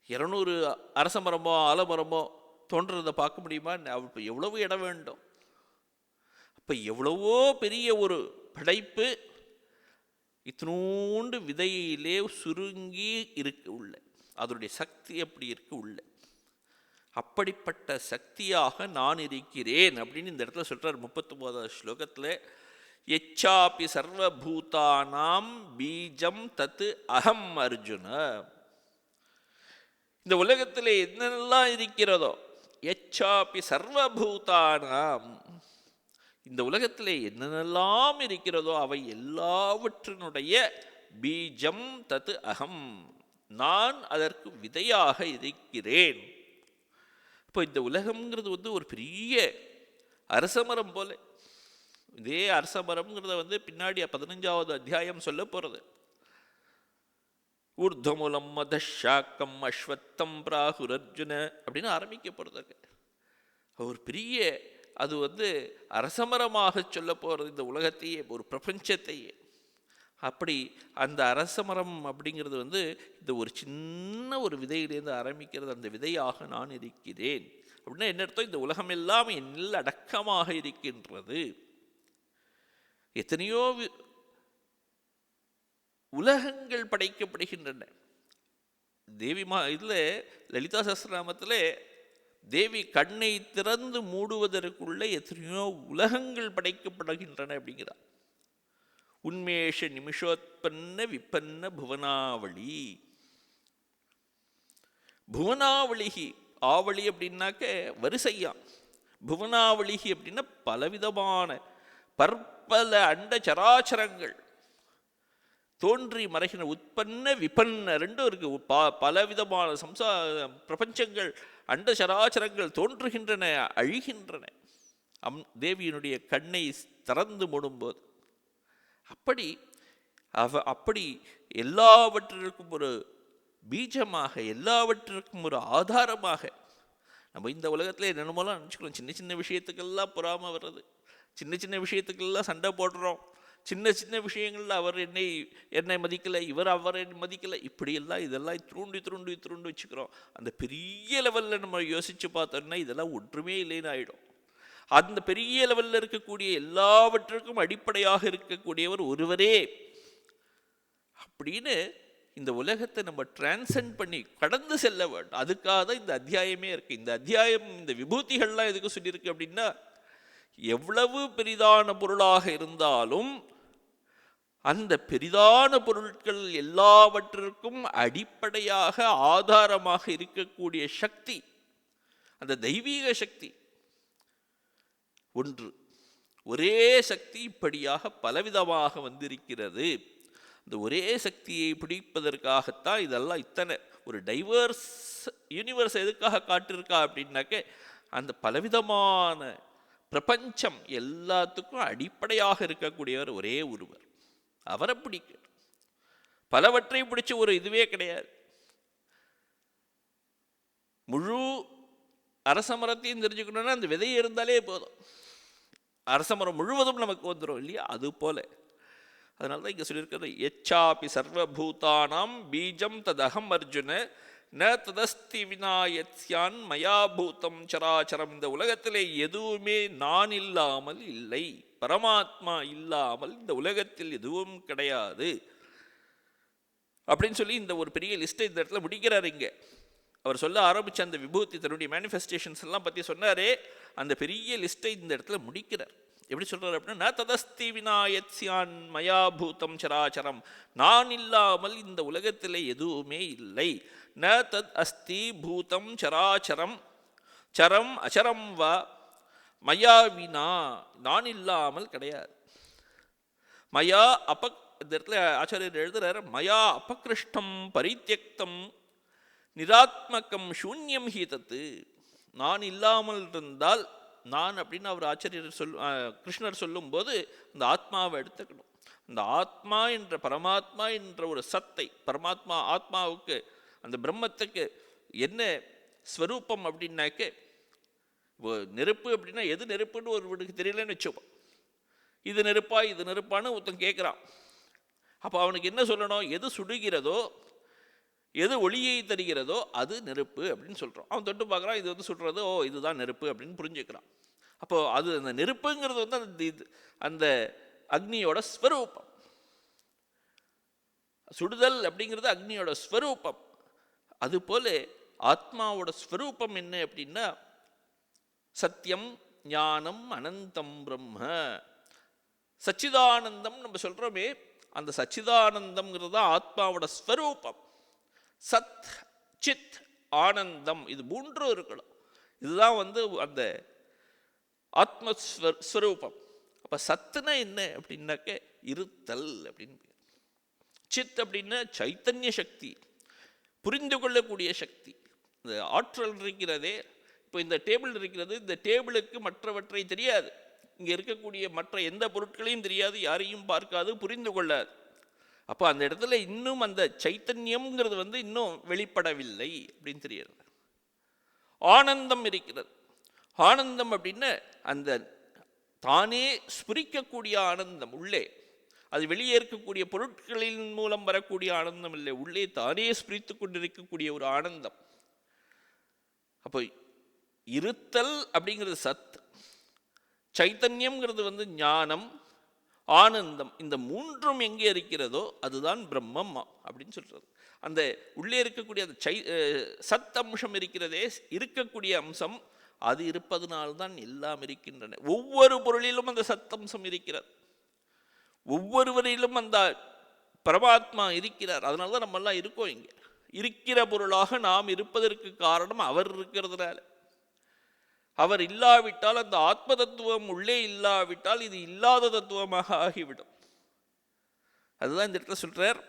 200 அரச மரமோ ஆலமரமோ தோன்றதை பார்க்க முடியுமா? இப்போ எவ்வளவு இடம் வேண்டும்? அப்போ எவ்வளவோ பெரிய ஒரு படைப்பு இத்தினோண்டு விதையிலே சுருங்கி இருக்கு உள்ள. அதனுடைய சக்தி அப்படி இருக்கு உள்ள. அப்படிப்பட்ட சக்தியாக நான் இருக்கிறேன் அப்படின்னு இந்த இடத்துல சொல்றார். 39வது ஸ்லோகத்தில் எச்சாபி சர்வபூதானாம் பீஜம் தத்து அகம் அர்ஜுன. இந்த உலகத்தில் என்னெல்லாம் இருக்கிறதோ, எச்சாபி சர்வபூதானாம், இந்த உலகத்திலே என்னென்னலாம் இருக்கிறதோ அவை எல்லாவற்றினுடைய பீஜம் தத்து அகம், நான் அதற்கு விதையாக இருக்கிறேன். இப்போ இந்த உலகம்ங்கிறது ஒரு பெரிய அரசமரம் போல. இதே அரசமரம்ங்கிறத பின்னாடி 15வது அத்தியாயம் சொல்ல போகிறது. ஊர்தமூலம் மதஷாக்கம் அஸ்வத்தம் பிராகுரர்ஜுன அப்படின்னு ஆரம்பிக்க போகிறது. ஒரு பெரிய அது அரசமரமாக சொல்ல போகிறது இந்த உலகத்தையே, ஒரு பிரபஞ்சத்தையே. அப்படி அந்த அரசமரம் அப்படிங்கிறது இந்த ஒரு சின்ன ஒரு விதையிலேருந்து ஆரம்பிக்கிறது. அந்த விதையாக நான் இருக்கிறேன் அப்படின்னா என்ன அர்த்தம்? இந்த உலகம் எல்லாம் என்னில் அடக்கமாக இருக்கின்றது. எத்தனையோ உலகங்கள் படைக்கப்படுகின்றன. தேவி இதில் லலிதா சஹஸ்ரநாமத்தில் தேவி கண்ணை திறந்து மூடுவதற்குள்ள எத்தனையோ உலகங்கள் படைக்கப்படுகின்றன அப்படிங்கிறார். உன்மேஷ நிமிஷோத்பன்ன விப்பன்ன புவனாவளி. புவனாவளிகி, ஆவளி அப்படின்னாக்க வரிசையா. புவனாவளிகி அப்படின்னா பலவிதமான பற்பல அண்ட சராச்சரங்கள் தோன்றி மறைகின்ற. உற்பன்ன விபன்ன ரெண்டும் இருக்கு. பலவிதமான பிரபஞ்சங்கள், அண்ட சராச்சரங்கள் தோன்றுகின்றன, அழிகின்றன தேவியினுடைய கண்ணை திறந்து மூடும்போது. அப்படி எல்லாவற்றிற்கும் ஒரு பீஜமாக, எல்லாவற்றிற்கும் ஒரு ஆதாரமாக நம்ம இந்த உலகத்தில் என்னென்னமோலாம் நினச்சிக்கிறோம். சின்ன சின்ன விஷயத்துக்கெல்லாம் பொறாமல் வர்றது, சின்ன சின்ன விஷயத்துக்கெல்லாம் சண்டை போடுறோம், சின்ன சின்ன விஷயங்கள்ல அவர் என்னை மதிக்கலை, இவர் அவரை மதிக்கலை, இப்படியெல்லாம் இதெல்லாம் துருண்டு வச்சுக்கிறோம். அந்த பெரிய லெவலில் நம்ம யோசித்து பார்த்தோம்னா இதெல்லாம் ஒன்றுமே இல்லைன்னு ஆகிடும். அந்த பெரிய லெவலில் இருக்கக்கூடிய எல்லாவற்றுக்கும் அடிப்படையாக இருக்கக்கூடியவர் ஒருவரே அப்படின்னு இந்த உலகத்தை நம்ம டிரான்சென்ட் பண்ணி கடந்து செல்ல வேண்டும். அதுக்காக தான் இந்த அத்தியாயமே இருக்கு. இந்த அத்தியாயம், இந்த விபூதிகள்லாம் எதுக்கு சொல்லியிருக்கு அப்படின்னா, எவ்வளவு பெரிதான பொருளாக இருந்தாலும் அந்த பெரிதான பொருட்கள் எல்லாவற்றிற்கும் அடிப்படையாக ஆதாரமாக இருக்கக்கூடிய சக்தி, அந்த தெய்வீக சக்தி ஒன்று. ஒரே சக்தி இப்படியாக பலவிதமாக வந்திருக்கிறது. இந்த ஒரே சக்தியை பிடிப்பதற்காகத்தான் இதெல்லாம் இத்தனை ஒரு டைவர்ஸ் யூனிவர்ஸ் எதுக்காக காட்டிருக்கா அப்படின்னாக்க, அந்த பலவிதமான பிரபஞ்சம் எல்லாத்துக்கும் அடிப்படையாக இருக்கக்கூடியவர் ஒரே ஒருவர். அவரை பிடிக்க பலவற்றை பிடிச்ச ஒரு இதுவே கிடையாது. முழு அரசமரத்தையும் தெரிஞ்சுக்கணும்னா அந்த விதை இருந்தாலே போதும், அரசமரம் முழுவதும் நமக்கு வந்துடும் இல்லையா? அது போல அதனால தான் இங்கே சொல்லியிருக்கிறது, எச்சாபி சர்வபூதானாம் பீஜம் ததகம் அர்ஜுன ந ததஸ்தி வினாயத்யான் மயாபூதம் சராச்சரம். இந்த உலகத்திலே எதுவுமே நான் இல்லாமல் இல்லை, பரமாத்மா இல்லாமல் இந்த உலகத்தில் எதுவும் கிடையாது அப்படின்னு சொல்லி இந்த ஒரு பெரிய லிஸ்ட்டை இந்த இடத்துல முடிக்கிறார். இங்கே அவர் சொல்ல ஆரம்பித்த அந்த விபூதி தன்னுடைய மேனிஃபெஸ்டேஷன்ஸ் எல்லாம் பற்றி சொன்னாரே, அந்த பெரிய லிஸ்ட்டை இந்த இடத்துல முடிக்கிறார். எப்படி சொல்றாரு அப்படின்னா, ந ததஸ்தி வினாயத்யான் மயாபூதம் சராச்சரம், நான் இல்லாமல் இந்த உலகத்தில் எதுவுமே இல்லை. ந தத் அஸ்தி பூதம் சராச்சரம் சரம் அச்சரம் வா மயா வினா, நான் இல்லாமல் கிடையாது. மயா இந்த இடத்துல ஆச்சாரியர் எழுதுறார், மயா அபகிருஷ்டம் பரித்யக்தம் நிராத்மகம் சூன்யம் ஹி தத்து. நான் இல்லாமல் இருந்தால், நான் அப்படின்னு அவர் ஆச்சாரியர் கிருஷ்ணர் சொல்லும்போது அந்த ஆத்மாவை எடுத்துக்கணும். அந்த ஆத்மா என்ற பரமாத்மா என்ற ஒரு சத்தை, பரமாத்மா ஆத்மாவுக்கு அந்த பிரம்மத்துக்கு என்ன ஸ்வரூபம் அப்படின்னாக்க, நெருப்பு அப்படின்னா எது நெருப்புன்னு ஒருவனுக்கு தெரியலன்னு வச்சுப்போம். இது நெருப்பா இது நெருப்பான்னு ஒருத்தன் கேட்குறான். அப்போ அவனுக்கு என்ன சொல்லணும்? எது சுடுகிறதோ, எது ஒளியை தருகிறதோ அது நெருப்பு அப்படின்னு சொல்கிறோம். அவன் தொட்டு பார்க்குறான், இது வந்து சுடுறது, ஓ இதுதான் நெருப்பு அப்படின்னு புரிஞ்சுக்கிறான். அப்போது அது அந்த நெருப்புங்கிறது வந்து அந்த அக்னியோட ஸ்வரூபம். சுடுதல் அப்படிங்கிறது அக்னியோட ஸ்வரூபம். அதுபோல ஆத்மாவோட ஸ்வரூபம் என்ன அப்படின்னா, சத்தியம் ஞானம் அனந்தம் பிரம்ம. சச்சிதானந்தம் நம்ம சொல்கிறோமே, அந்த சச்சிதானந்தம்ங்கிறது தான் ஆத்மாவோட ஸ்வரூபம். சத் சித் ஆனந்தம், இது மூன்றும் இருக்கணும். இதுதான் வந்து அந்த ஆத்மஸ்வரூபம். அப்போ சத்துனா என்ன அப்படின்னாக்க இருத்தல் அப்படின்னு. சித் அப்படின்னா சைத்தன்ய சக்தி, புரிந்து கொள்ளக்கூடிய சக்தி. இந்த ஆற்றல் இருக்கிறதே, இப்போ இந்த டேபிள் இருக்கிறது, இந்த டேபிளுக்கு மற்றவற்றை தெரியாது, இங்கே இருக்கக்கூடிய மற்ற எந்த பொருட்களையும் தெரியாது, யாரையும் பார்க்காது, புரிந்து கொள்ளாது. அப்போ அந்த இடத்துல இன்னும் அந்த சைத்தன்யம்ங்கிறது வந்து இன்னும் வெளிப்படவில்லை அப்படின்னு தெரியாது. ஆனந்தம் இருக்கிறது. ஆனந்தம் அப்படின்னா அந்த தானே ஸ்புரிக்கக்கூடிய ஆனந்தம், உள்ளே. அது வெளியே இருக்கக்கூடிய பொருட்களின் மூலம் வரக்கூடிய ஆனந்தம் இல்லை, உள்ளே தானே ஸ்புரித்து கொண்டிருக்கக்கூடிய ஒரு ஆனந்தம். அப்போ இருத்தல் அப்படிங்கிறது சத், சைத்தன்யம்ங்கிறது வந்து ஞானம், ஆனந்தம். இந்த மூன்றும் எங்கே இருக்கிறதோ அதுதான் பிரம்மம் அப்படின்னு சொல்றது. அந்த உள்ளே இருக்கக்கூடிய அந்த சத் அம்சம் இருக்கிறதே, இருக்கக்கூடிய அம்சம், அது இருப்பதனால்தான் எல்லாம் இருக்கின்றன. ஒவ்வொரு பொருளிலும் அந்த சத்தம்சம் இருக்கிறது, ஒவ்வொருவரிலும் அந்த பரமாத்மா இருக்கிறார். அதனால தான் நம்ம எல்லாம் இருக்கோம். இங்கே இருக்கிற பொருளாக நாம் இருப்பதற்கு காரணம் அவர் இருக்கிறதுனால. அவர் இல்லாவிட்டால், அந்த ஆத்ம தத்துவம் உள்ளே இல்லாவிட்டால் இது இல்லாத தத்துவமாக ஆகிவிடும். அதுதான் இந்த இடத்துல சொல்றார்,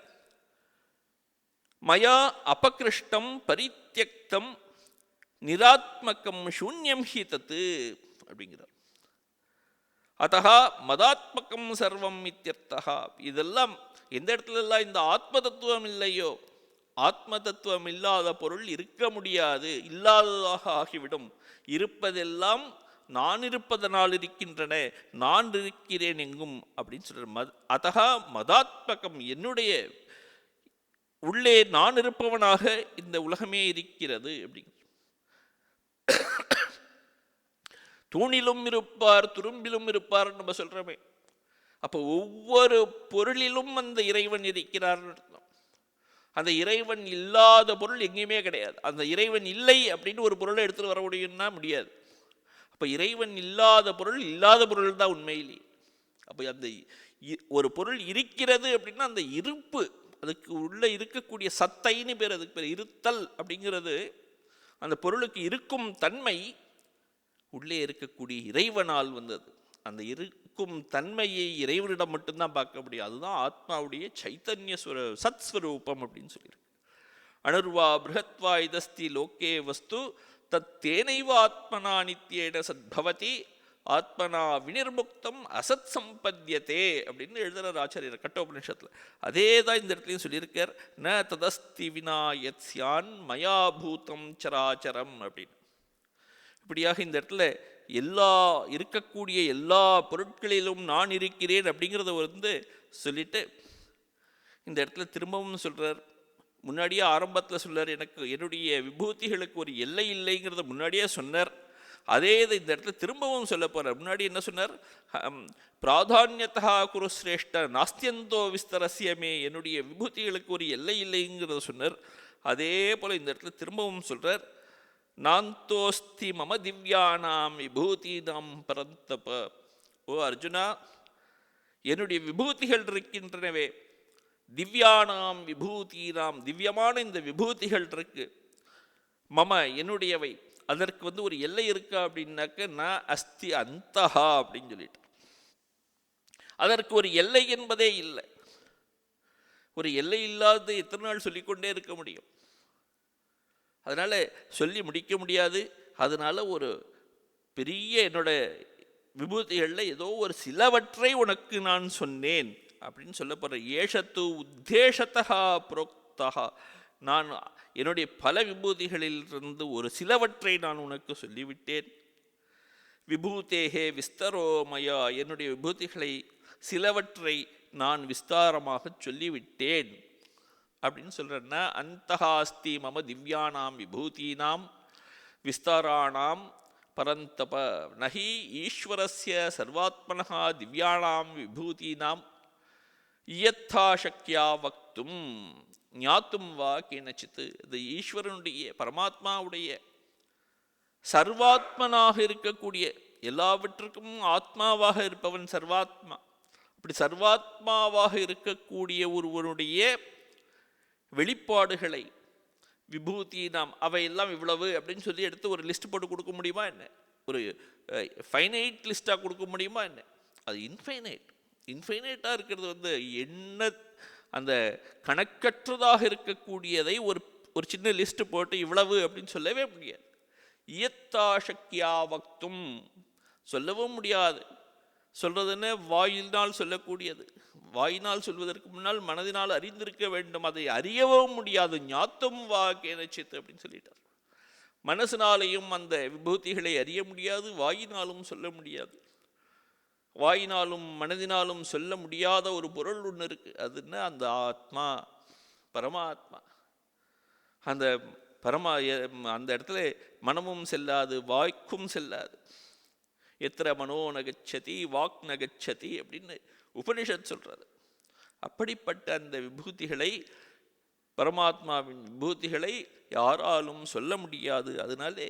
மயா அபகிருஷ்டம் பரித்யக்தம் நிராத்மகம் சூன்யம் ஹி தத்து அப்படிங்கிறார். அத்தகா மதாத்மகம் சர்வம் இத்தியர்த்தகா. இதெல்லாம் எந்த இடத்துல எல்லாம் இந்த ஆத்ம தத்துவம் இல்லையோ, ஆத்ம தத்துவம் இல்லாத பொருள் இருக்க முடியாது, இல்லாததாக ஆகிவிடும். இருப்பதெல்லாம் நான் இருப்பதனால் இருக்கின்றன, நான் இருக்கிறேன் எங்கும் அப்படின்னு சொல்ற. அத்தகா மதாத்மகம், என்னுடைய உள்ளே நான் இருப்பவனாக இந்த உலகமே இருக்கிறது அப்படிங்க. தூணிலும் இருப்பார் துரும்பிலும் இருப்பார் நம்ம சொல்றோமே. அப்போ ஒவ்வொரு பொருளிலும் அந்த இறைவன் இருக்கிறார். அந்த இறைவன் இல்லாத பொருள் எங்கேயுமே கிடையாது. அந்த இறைவன் இல்லை அப்படின்னு ஒரு பொருளை எடுத்துட்டு வர முடியும்னா முடியாது. அப்போ இறைவன் இல்லாத பொருள் இல்லாத பொருள் தான் உண்மையிலேயே. அப்போ அந்த ஒரு பொருள் இருக்கிறது அப்படின்னா அந்த இருப்பு, அதுக்கு உள்ள இருக்கக்கூடிய சத்தைன்னு பேர், அதுக்கு பேர் இருத்தல் அப்படிங்கிறது. அந்த பொருளுக்கு இருக்கும் தன்மை உள்ளே இருக்கக்கூடிய இறைவனால் வந்தது. அந்த இருக்கும் தன்மையை இறைவனிடம் மட்டும்தான் பார்க்க முடியும். அதுதான் ஆத்மாவுடைய சைத்தன்ய சத் ஸ்வரூபம் அப்படின்னு சொல்லியிருக்கு. அனுர்வா பிருஹத்வா இதஸ்தி லோக்கே வஸ்து தத் தேனைவ ஆத்மனா நித்யேன சத்பவதி ஆத்மனா வினிர்முக்தம் அசத் சம்பத்யதே அப்படின்னு எழுதுறார் ஆச்சாரியர் கட்டோபனிஷத்துல. அதே தான் இந்த இடத்துலையும் சொல்லியிருக்கார். ந ததஸ்தி வினா யத் ஸ்யான் மயா பூதம் சராச்சரம் அப்படின்னு. இப்படியாக இந்த இடத்துல இருக்கக்கூடிய எல்லா பொருட்களிலும் நான் இருக்கிறேன் அப்படிங்கிறத சொல்லிட்டு இந்த இடத்துல திரும்பவும் சொல்றார். முன்னாடியே ஆரம்பத்தில் சொல்றார், எனக்கு என்னுடைய விபூதிகளுக்கு ஒரு எல்லை இல்லைங்கிறத முன்னாடியே சொன்னார். அதே இதை இந்த இடத்துல திரும்பவும் சொல்ல போறார். முன்னாடி என்ன சொன்னார்? பிராதான்யத்தா குரு சிரேஷ்ட நாஸ்தியந்தோ விஸ்தரசியமே, என்னுடைய விபூதிகளுக்கு ஒரு எல்லை இல்லைங்கிறத சொன்னார். அதே போல இந்த இடத்துல திரும்பவும் சொல்றார், நாந்தோஸ்தி மம திவ்யானாம் விபூதினாம் பரந்தப. ஓ அர்ஜுனா, என்னுடைய விபூதிகள் இருக்கின்றனவே, திவ்யானாம் விபூதினாம், திவ்யமான இந்த விபூதிகள் இருக்கு, மம என்னுடையவை, அதற்கு ஒரு எல்லை இருக்கா அப்படின்னாக்க நான் அஸ்தி அந்தஹா அப்படின்னு சொல்லிட்டு, அதற்கு ஒரு எல்லை என்பதே இல்லை. ஒரு எல்லை இல்லாத எத்தனை நாள் சொல்லிக்கொண்டே இருக்க முடியும்? அதனால சொல்லி முடிக்க முடியாது. அதனால ஒரு பெரிய என்னோட விபூதிகளில் ஏதோ ஒரு சிலவற்றை உனக்கு நான் சொன்னேன் அப்படின்னு சொல்ல போற. ஏஷத்து உத்தேசத்தா புரோக்தா, நான் என்னுடைய பல விபூதிகளிலிருந்து ஒரு சிலவற்றை நான் உனக்கு சொல்லிவிட்டேன். விபூதேகே விஸ்தரோமயா, என்னுடைய விபூதிகளை சிலவற்றை நான் விஸ்தாரமாக சொல்லிவிட்டேன் அப்படின்னு சொல்றேன்னா, அந்தஹாஸ்தி மம திவ்யானாம் விபூதீனாம் விஸ்தாராணாம் பரந்தப நஹி ஈஸ்வரஸ்ய சர்வாத்மனஹ திவ்யானாம் விபூதீனாம் இயத்தா சக்யா வக்தும் ஞாத்தும் வா கேனச்சித்து. இது ஈஸ்வரனுடைய பரமாத்மாவுடைய சர்வாத்மனாக இருக்கக்கூடிய, எல்லாவற்றுக்கும் ஆத்மாவாக இருப்பவன் சர்வாத்மா. அப்படி சர்வாத்மாவாக இருக்கக்கூடிய ஒருவனுடைய வெளிப்பாடுகளை விபூதி நாம் அவையெல்லாம் இவ்வளவு அப்படின்னு சொல்லி எடுத்து ஒரு லிஸ்ட் போட்டு கொடுக்க முடியுமா என்ன? ஒரு ஃபைனைட் லிஸ்டாக கொடுக்க முடியுமா என்ன? அது இன்ஃபைனைட்டாக இருக்கிறது என்ன, அந்த கணக்கற்றதாக இருக்கக்கூடியதை ஒரு சின்ன லிஸ்ட் போட்டு இவ்வளவு அப்படின்னு சொல்லவே முடியாது. இயத்தா சக்யா வக்தும், சொல்லவும் முடியாது. சொல்றதுன்னு வாயினால் சொல்லக்கூடியது, வாயினால் சொல்வதற்கு முன்னால் மனதினால் அறிந்திருக்க வேண்டும், அதை அறியவும் முடியாது. ஞாத்தும் வா கேனச்சித் அப்படின்னு சொல்லிட்டார். மனசினாலையும் அந்த விபூதிகளை அறிய முடியாது, வாயினாலும் சொல்ல முடியாது. வாயினாலும் மனதினாலும் சொல்ல முடியாத ஒரு பொருள் ஒன்று இருக்கு. அதுன்னா அந்த ஆத்மா, பரமாத்மா. அந்த அந்த இடத்துல மனமும் செல்லாது, வாய்க்கும் செல்லாது. எத்திர மனோ நகச்சதி வாக் நகச்சதி அப்படின்னு உபனிஷத் சொல்றது. அப்படிப்பட்ட அந்த விபூதிகளை, பரமாத்மாவின் விபூதிகளை யாராலும் சொல்ல முடியாது. அதனாலே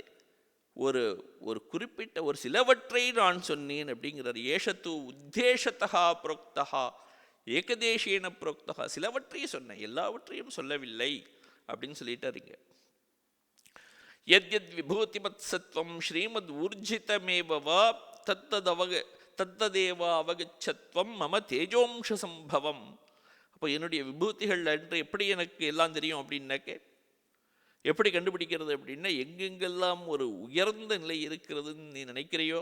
ஒரு குறிப்பிட்ட ஒரு சிலவற்றை நான் சொன்னேன் அப்படிங்கிறார். ஏஷத்து உத்தேசத்தா புரோக்தா ஏகதேசேன புரோக்தா, சிலவற்றை சொன்னேன், எல்லாவற்றையும் சொல்லவில்லை அப்படின்னு சொல்லிட்டாருங்க. யத்யத் விபூதிமத் சத்வம் ஸ்ரீமத் ஊர்ஜிதமேவ தத்ததேவ அவகச்சத்வம் மம தேஜோம்ச சம்பவம். அப்போ என்னுடைய விபூதிகள் என்று எப்படி எனக்கு எல்லாம் தெரியும் அப்படின்னாக்க, எப்படி கண்டுபிடிக்கிறது அப்படின்னா, எங்கெங்கெல்லாம் ஒரு உயர்ந்த நிலை இருக்கிறதுன்னு நீ நினைக்கிறையோ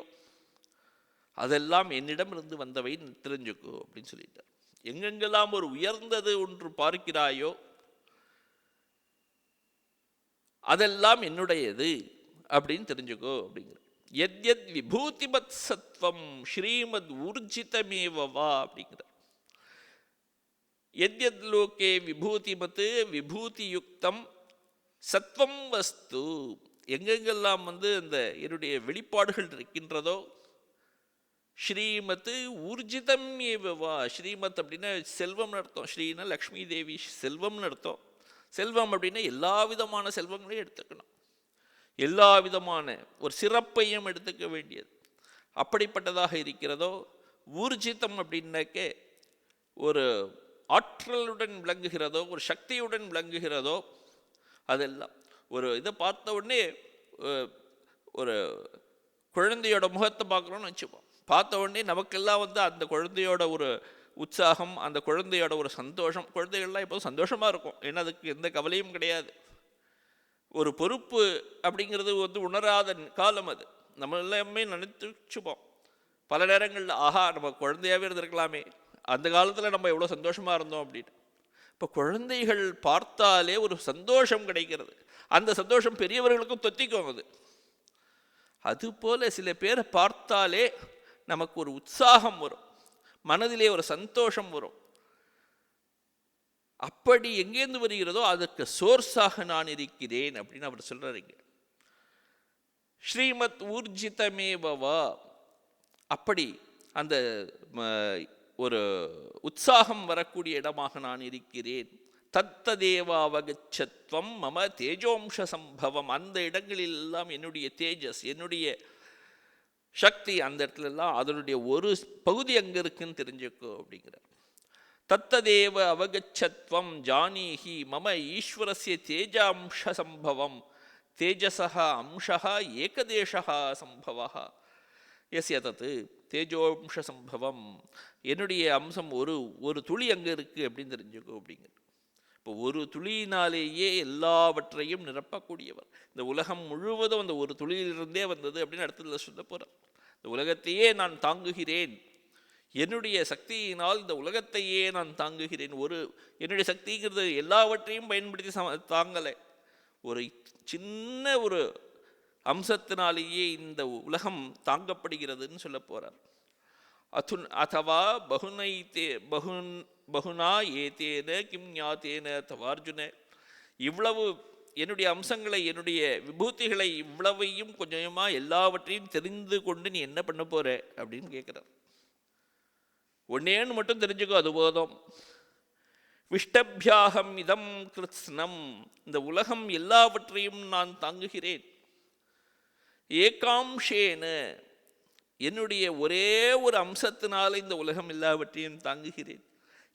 அதெல்லாம் என்னிடமிருந்து வந்தவை தெரிஞ்சுக்கோ அப்படின்னு சொல்லிட்டார். எங்கெங்கெல்லாம் ஒரு உயர்ந்தது ஒன்று பார்க்கிறாயோ அதெல்லாம் என்னுடையது அப்படின்னு தெரிஞ்சுக்கோ அப்படிங்கிற. யத்யத் விபூதிமத் சத்வம் ஸ்ரீமத் ஊர்ஜிதமேவா அப்படிங்கிற. யத்யத் லோகே விபூதிமத் விபூதியுக்தம் சத்வம் வஸ்து, எங்கெங்கெல்லாம் அந்த என்னுடைய வெளிப்பாடுகள் இருக்கின்றதோ, ஸ்ரீமத் ஊர்ஜிதம் ஏவவா. ஸ்ரீமத் அப்படின்னா செல்வம்னு அர்த்தம். ஸ்ரீனா லக்ஷ்மி தேவி, செல்வம்னு அர்த்தம். செல்வம் அப்படின்னா எல்லா விதமான செல்வங்களையும் எடுத்துக்கணும், எல்லா விதமான ஒரு சிறப்பையும் எடுத்துக்க வேண்டியது. அப்படிப்பட்டதாக இருக்கிறதோ. ஊர்ஜிதம் அப்படின்னாக்கே ஒரு ஆற்றலுடன் விளங்குகிறதோ, ஒரு சக்தியுடன் விளங்குகிறதோ அதெல்லாம். ஒரு இதை பார்த்த உடனே ஒரு குழந்தையோட முகத்தை பார்க்குறோன்னு வச்சுப்போம். பார்த்த உடனே நமக்கெல்லாம் அந்த குழந்தையோட ஒரு உற்சாகம், அந்த குழந்தையோட ஒரு சந்தோஷம். குழந்தைகள்லாம் எப்போதும் சந்தோஷமாக இருக்கும், ஏன்னா அதுக்கு எந்த கவலையும் கிடையாது. ஒரு பொறுப்பு அப்படிங்கிறது உணராத காலம் அது. நம்ம எல்லாமே நினைச்சுப்போம் பல நேரங்களில், ஆஹா நம்ம குழந்தையாகவே இருந்திருக்கலாமே, அந்த காலத்தில் நம்ம எவ்வளோ சந்தோஷமாக இருந்தோம் அப்படின்னு. இப்போ குழந்தைகள் பார்த்தாலே ஒரு சந்தோஷம் கிடைக்கிறது. அந்த சந்தோஷம் பெரியவர்களுக்கும் தொத்திக்கும். அதுபோல் சில பேரை பார்த்தாலே நமக்கு ஒரு உற்சாகம் வரும், மனதிலே ஒரு சந்தோஷம் வரும். அப்படி எங்கேருந்து வருகிறதோ அதற்கு சோர்ஸாக நான் இருக்கிறேன் அப்படின்னு அவர் சொல்றாருங்க. ஸ்ரீமத் ஊர்ஜிதமேவா, அப்படி அந்த ஒரு உற்சாகம் வரக்கூடிய இடமாக நான் இருக்கிறேன். தத்ததேவாவகச்சத்வம் மம தேஜோம்ச சம்பவம், அந்த இடங்களில் எல்லாம் என்னுடைய தேஜஸ், என்னுடைய சக்தி அந்த இடத்துல எல்லாம் அதனுடைய ஒரு பகுதி அங்கே இருக்குன்னு தெரிஞ்சுக்கோ அப்படிங்கிறார். தத்ததேவ அவகச்சத்வம் ஜானீஹி மம ஈஸ்வரஸ்ய தேஜாம்ச சம்பவம் தேஜசா அம்சா ஏகதேசா சம்பவ எஸ் எதத்து தேஜோம்ச சம்பவம், என்னுடைய அம்சம் ஒரு துளி அங்கே இருக்குது அப்படின்னு தெரிஞ்சுக்கோ அப்படிங்கிற. இப்போ ஒரு துளியினாலேயே எல்லாவற்றையும் நிரப்பக்கூடியவர். இந்த உலகம் முழுவதும் அந்த ஒரு துளியிலிருந்தே வந்தது அப்படின்னு அடுத்ததுல சொல்ல போகிறார். இந்த உலகத்தையே நான் தாங்குகிறேன், என்னுடைய சக்தியினால் இந்த உலகத்தையே நான் தாங்குகிறேன். என்னுடைய சக்திங்கிறது எல்லாவற்றையும் பயன்படுத்தி தாங்கலை, ஒரு சின்ன ஒரு அம்சத்தினாலேயே இந்த உலகம் தாங்கப்படுகிறதுன்னு சொல்ல போறார். அதவா பகுனா ஏதேன கிம் ஞாத்தேன தவார்ஜுன, இவ்வளவு என்னுடைய அம்சங்களை, என்னுடைய விபூதிகளை இவ்வளவையும் கொஞ்சமா எல்லாவற்றையும் தெரிந்து கொண்டு நீ என்ன பண்ண போற அப்படின்னு கேட்கிறார். ஒன்னேன்னு மட்டும் தெரிஞ்சுக்கோ, அது போதும். விஷ்டபியாகம் இதம் கிருத்ஸ்னம், இந்த உலகம் எல்லாவற்றையும் நான் தாங்குகிறேன். ஏகாம்ஷேன, என்னுடைய ஒரே ஒரு அம்சத்தினால இந்த உலகம் எல்லாவற்றையும் தாங்குகிறேன்.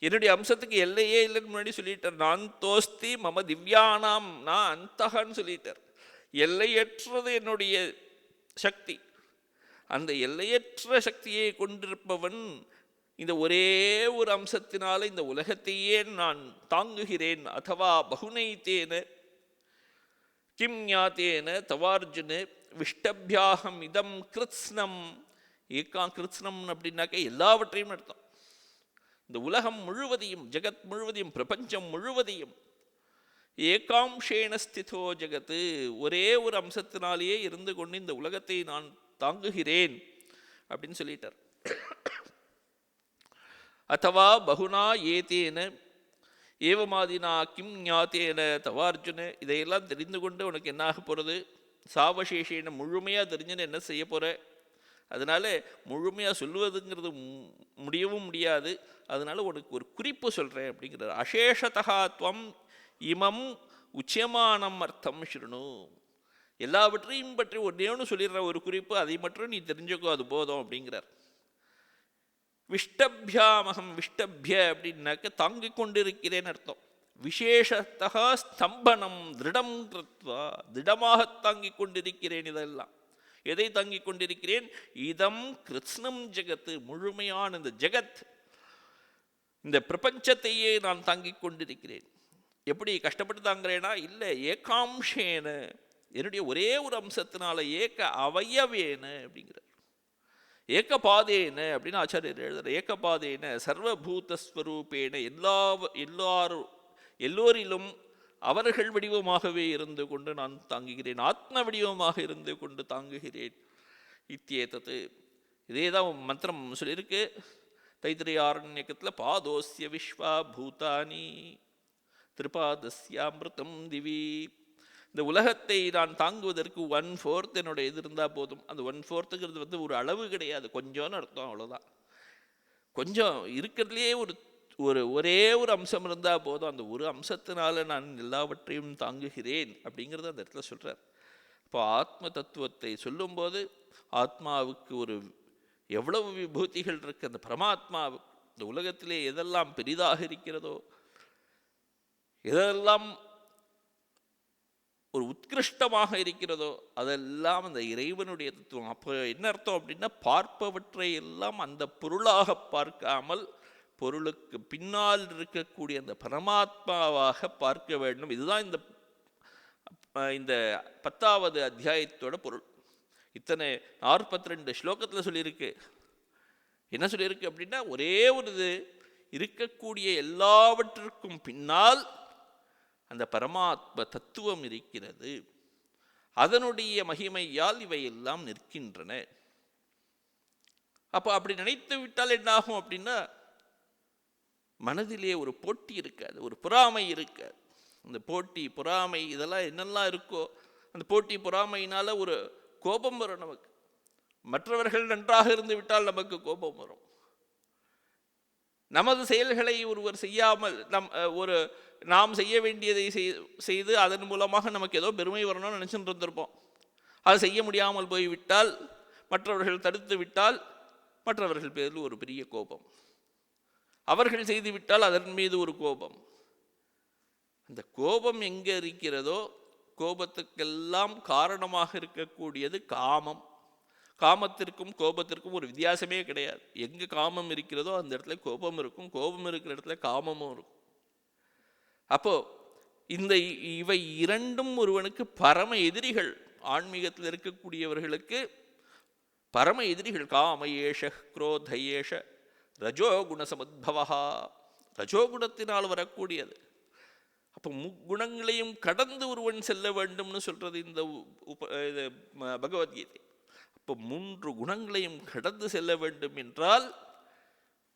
என்னுடைய அம்சத்துக்கு எல்லையே இல்லைன்னு முன்னாடி சொல்லிட்டார். நான் தோஸ்தி மம திவ்யானாம், நான் அந்தகன்னு சொல்லிட்டார். எல்லையற்றது என்னுடைய சக்தி. அந்த எல்லையற்ற சக்தியை கொண்டிருப்பவன் இந்த ஒரே ஒரு அம்சத்தினால இந்த உலகத்தையே நான் தாங்குகிறேன். அதுவா பகுனைத்தேன கிம் ஞாத்தேன தவார்ஜுன விஷ்டபியாகம் இதம் கிருத்ஸ்னம். கிருத்ஸ்னம் அப்படின்னாக்க எல்லாவற்றையும் அர்த்தம். இந்த உலகம் முழுவதையும், ஜெகத் முழுவதையும், பிரபஞ்சம் முழுவதையும் ஏகாம்ஷேன ஸ்திதோ ஜெகத்து, ஒரே ஒரு அம்சத்தினாலேயே இருந்து கொண்டு இந்த உலகத்தை நான் தாங்குகிறேன் அப்படின்னு சொல்லிட்டார். அதுவா பகுனா ஏதேன ஏவமாதினா கிம் ஞாத்தேன தவார்ஜுன, இதையெல்லாம் தெரிந்து கொண்டு உனக்கு என்ன ஆக போகிறது? சாவசேஷேன, முழுமையாக தெரிஞ்சுன்னு என்ன செய்ய போகிற? அதனால முழுமையாக சொல்லுவதுங்கிறது முடியவும் முடியாது. அதனால உனக்கு ஒரு குறிப்பு சொல்கிறேன் அப்படிங்கிறார். அசேஷதா துவம் இமம் உச்சியமானம் அர்த்தம் ஸ்ருணு, எல்லாவற்றையும் பற்றி ஒன்னேன்னு சொல்லிடுற ஒரு குறிப்பு, அதை மட்டும் நீ தெரிஞ்சுக்கோ, அது போதும் அப்படிங்கிறார். விஷ்டபியாமகம், விஷ்டபிய அப்படின்னாக்க தாங்கிக் கொண்டிருக்கிறேன் அர்த்தம். விசேஷத்தா ஸ்தம்பனம் திருடம் கிருத்வா, திடமாக தாங்கிக் கொண்டிருக்கிறேன். இதெல்லாம் எதை தாங்கிக் கொண்டிருக்கிறேன்? இதம் கிருத்ஸ்னம் ஜெகத்து, முழுமையான இந்த ஜெகத், இந்த பிரபஞ்சத்தையே நான் தாங்கிக் கொண்டிருக்கிறேன். எப்படி கஷ்டப்பட்டு தாங்கிறேனா? இல்லை, ஏகாம்ஷேன, என்னுடைய ஒரே ஒரு அம்சத்தினால, ஏக அவயவேன அப்படிங்கிறார். ஏகபாதேன அப்படின்னு ஆச்சாரியர் எழுதுற. ஏகபாதேன சர்வபூதஸ்வரூபேன, எல்லோரிலும் அவர்கள் வடிவமாகவே இருந்து கொண்டு நான் தாங்குகிறேன், ஆத்ம வடிவமாக இருந்து கொண்டு தாங்குகிறேன். இத்தியேதத்து, இதே தான் மந்திரம் சொல்லியிருக்கு தைத்திரேயாரண்யக்கத்தில். பாதோஸ்ய விஸ்வா பூதானி திரிபாதஸ்யாமிருதம் திவி, இந்த உலகத்தை நான் தாங்குவதற்கு 1/4 என்னுடைய இது இருந்தால் போதும். அந்த 1/4ங்கிறது ஒரு அளவு கிடையாது, கொஞ்சம்னு அர்த்தம், அவ்வளோதான். கொஞ்சம் இருக்கிறதுலே ஒரே ஒரு அம்சம் இருந்தால் போதும். அந்த ஒரு அம்சத்தினால நான் எல்லாவற்றையும் தாங்குகிறேன் அப்படிங்கிறது அந்த இடத்துல சொல்கிறார். இப்போ ஆத்ம தத்துவத்தை சொல்லும்போது ஆத்மாவுக்கு எவ்வளவு விபூதிகள் இருக்குது, அந்த பரமாத்மா இந்த உலகத்திலே எதெல்லாம் பெரிதாக இருக்கிறதோ, எதெல்லாம் ஒரு உத்கிருஷ்டமாக இருக்கிறதோ அதெல்லாம் அந்த இறைவனுடைய தத்துவம். அப்போ என்ன அர்த்தம் அப்படின்னா, பார்ப்பவற்றை எல்லாம் அந்த பொருளாக பார்க்காமல் பொருளுக்கு பின்னால் இருக்கக்கூடிய அந்த பரமாத்மாவாக பார்க்க வேண்டும். இதுதான் இந்த 10வது அத்தியாயத்தோட பொருள். இத்தனை 42 ஸ்லோகத்தில் சொல்லியிருக்கு. என்ன சொல்லியிருக்கு அப்படின்னா, ஒரே ஒரு இது இருக்கக்கூடிய எல்லாவற்றிற்கும் பின்னால் அந்த பரமாத்ம தத்துவம் இருக்கிறது. அதனுடைய மகிமையால் இவையெல்லாம் நிற்கின்றன. அப்போ அப்படி நினைத்து விட்டால் என்னாகும் அப்படின்னா, மனதிலே ஒரு போட்டி இருக்காது, ஒரு பொறாமை இருக்காது. அந்த போட்டி பொறாமை இதெல்லாம் என்னெல்லாம் இருக்கோ, அந்த போட்டி பொறாமையினால ஒரு கோபம் வரும் நமக்கு. மற்றவர்கள் நன்றாக இருந்து விட்டால் நமக்கு கோபம் வரும். நமது செயல்களை ஒருவர் செய்யாமல் நாம் செய்ய வேண்டியதை செய்து அதன் மூலமாக நமக்கு ஏதோ பெருமை வரணும்னு நினச்சிட்டு இருந்திருப்போம். அது செய்ய முடியாமல் போய்விட்டால், மற்றவர்கள் தடுத்து விட்டால், மற்றவர்கள் பேரில் ஒரு பெரிய கோபம். அவர்கள் செய்துவிட்டால் அதன் மீது ஒரு கோபம். அந்த கோபம் எங்கே இருக்கிறதோ, கோபத்துக்கெல்லாம் காரணமாக இருக்கக்கூடியது காமம். காமத்திற்கும் கோபத்திற்கும் ஒரு வித்தியாசமே கிடையாது. எங்கே காமம் இருக்கிறதோ அந்த இடத்துல கோபம் இருக்கும், கோபம் இருக்கிற இடத்துல காமமும் இருக்கும். அப்போ இவை இரண்டும் ஒருவனுக்கு பரம எதிரிகள். ஆன்மீகத்தில் இருக்கக்கூடியவர்களுக்கு பரம எதிரிகள். காமயேஷ குரோதயேஷ ரஜோகுண சமுத்பவா, ரஜோகுணத்தினால் வரக்கூடியது. அப்போ முக்குணங்களையும் கடந்து ஒருவன் செல்ல வேண்டும்னு சொல்றது இந்த பகவத்கீதை. இப்போ 3 குணங்களையும் கடந்து செல்ல வேண்டும் என்றால்,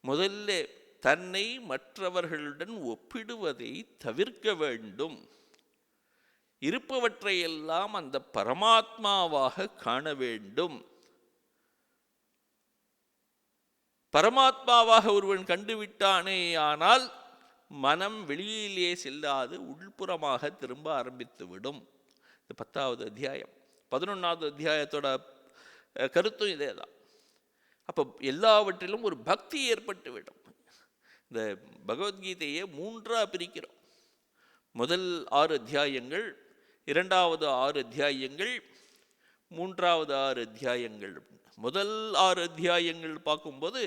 முதல்ல தன்னை மற்றவர்களுடன் ஒப்பிடுவதை தவிர்க்க வேண்டும். இருப்பவற்றையெல்லாம் அந்த பரமாத்மாவாக காண வேண்டும். பரமாத்மாவாக ஒருவன் கண்டுவிட்டானே ஆனால் மனம் வெளியிலே செல்லாது உள்புறமாக திரும்ப ஆரம்பித்துவிடும். இந்த 10வது அத்தியாயம். 11வது அத்தியாயத்தோட கருத்தும் இதே தான். அப்போ எல்லாவற்றிலும் ஒரு பக்தி ஏற்பட்டுவிடும். இந்த பகவத்கீதையை 3ஆக பிரிக்கிறோம். முதல் 6 அத்தியாயங்கள், 2வது 6 அத்தியாயங்கள், 3வது 6 அத்தியாயங்கள். முதல் 6 அத்தியாயங்கள் பார்க்கும்போது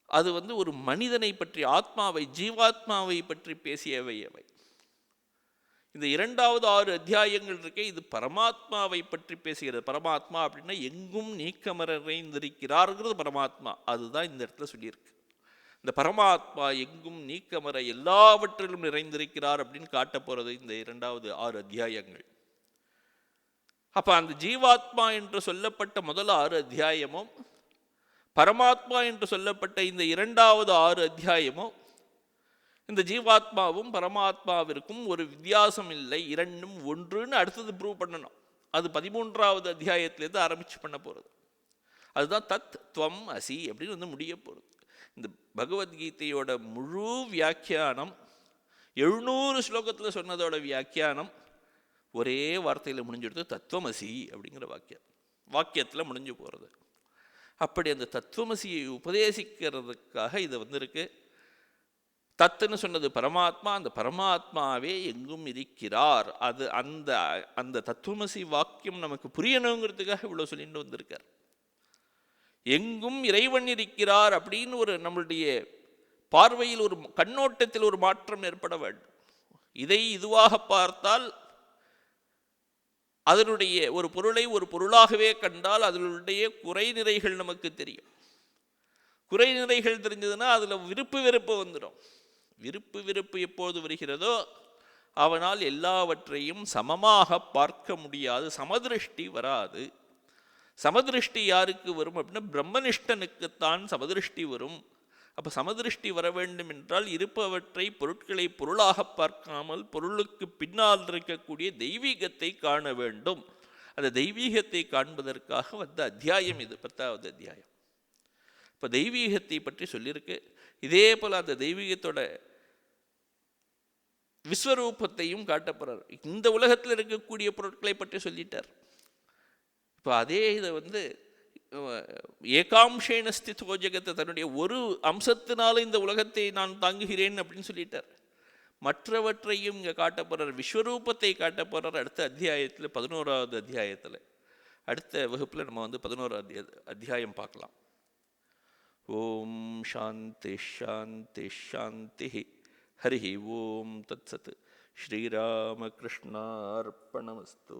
அது ஒரு மனிதனை பற்றி, ஆத்மாவை, ஜீவாத்மாவை பற்றி பேசியவை அவை. இந்த 2வது 6 அத்தியாயங்கள் இருக்கே, இது பரமாத்மாவை பற்றி பேசுகிறது. பரமாத்மா அப்படின்னா எங்கும் நீக்கமர நிறைந்திருக்கிறார்ங்கிறது பரமாத்மா. அதுதான் இந்த இடத்துல சொல்லியிருக்கு. இந்த பரமாத்மா எங்கும் நீக்கமர எல்லாவற்றிலும் நிறைந்திருக்கிறார் அப்படின்னு காட்ட போறது இந்த 2வது 6 அத்தியாயங்கள். அப்ப அந்த ஜீவாத்மா என்று சொல்லப்பட்ட முதல் 6 அத்தியாயமும், பரமாத்மா என்று சொல்லப்பட்ட இந்த 2வது 6 அத்தியாயமும், இந்த ஜீவாத்மாவும் பரமாத்மாவிற்கும் ஒரு வித்தியாசம் இல்லை, இரண்டும் ஒன்றுன்னு அடுத்தது ப்ரூவ் பண்ணணும். அது 13வது அத்தியாயத்திலேருந்து ஆரம்பிச்சு பண்ண போகிறது. அதுதான் தத் துவம் அசி அப்படின்னு முடிய போகிறது. இந்த பகவத்கீதையோட முழு வியாக்கியானம் 700 ஸ்லோகத்தில் சொன்னதோட வியாக்கியானம் ஒரே வார்த்தையில் முடிஞ்சுடுது. தத்துவமசி அப்படிங்கிற வாக்கியத்தில் முடிஞ்சு போகிறது. அப்படி அந்த தத்துவமசியை உபதேசிக்கிறதுக்காக இது இருக்கு. தத்துன்னு சொன்னது பரமாத்மா, அந்த பரமாத்மாவே எங்கும் இருக்கிறார். அது அந்த தத்துவமசி வாக்கியம் நமக்கு புரியணுங்கிறதுக்காக இவ்வளோ சொல்லிட்டு வந்திருக்கார். எங்கும் இறைவன் இருக்கிறார் அப்படின்னு நம்மளுடைய பார்வையில் ஒரு கண்ணோட்டத்தில் ஒரு மாற்றம் ஏற்பட வேண்டும். இதை இதுவாக பார்த்தால், அதனுடைய ஒரு பொருளை ஒரு பொருளாகவே கண்டால் அதனுடைய குறைநிறைகள் நமக்கு தெரியும். குறைநிறைகள் தெரிஞ்சதுன்னா அதில் விருப்பு வெறுப்பு வந்துடும். விருப்பு வெறுப்பு எப்போது வருகிறதோ அவனால் எல்லாவற்றையும் சமமாக பார்க்க முடியாது, சமதிருஷ்டி வராது. சமதிருஷ்டி யாருக்கு வரும் அப்படின்னா, பிரம்மனிஷ்டனுக்குத்தான் சமதிருஷ்டி வரும். அப்போ சமதிருஷ்டி வர வேண்டும் என்றால் இருப்பவற்றை, பொருட்களை பொருளாக பார்க்காமல் பொருளுக்கு பின்னால் இருக்கக்கூடிய தெய்வீகத்தை காண வேண்டும். அந்த தெய்வீகத்தை காண்பதற்காக வந்த அத்தியாயம் இது 10வது அத்தியாயம். இப்போ தெய்வீகத்தை பற்றி சொல்லியிருக்கு. இதே போல் அந்த தெய்வீகத்தோட விஸ்வரூபத்தையும் காட்டப்படுறார். இந்த உலகத்தில் இருக்கக்கூடிய பொருட்களை பற்றி சொல்லிட்டார். இப்போ அதே இதை ஏகாம்சேன ஸ்திதோ ஜெகத், தன்னுடைய ஒரு அம்சத்தினால இந்த உலகத்தை நான் தாங்குகிறேன் அப்படின்னு சொல்லிட்டார். மற்றவற்றையும் இங்கே காட்ட போகிறார், விஸ்வரூபத்தை காட்ட போகிறார் அடுத்த அத்தியாயத்தில், 11வது அத்தியாயத்தில். அடுத்த வகுப்பில் நம்ம 11வது அத்தியாயம் பார்க்கலாம். ஓம் சாந்தி ஷாந்தி ஷாந்தி. ஹரி ஓம் தத்சத். ஸ்ரீராமகிருஷ்ணார்ப்பணமஸ்து.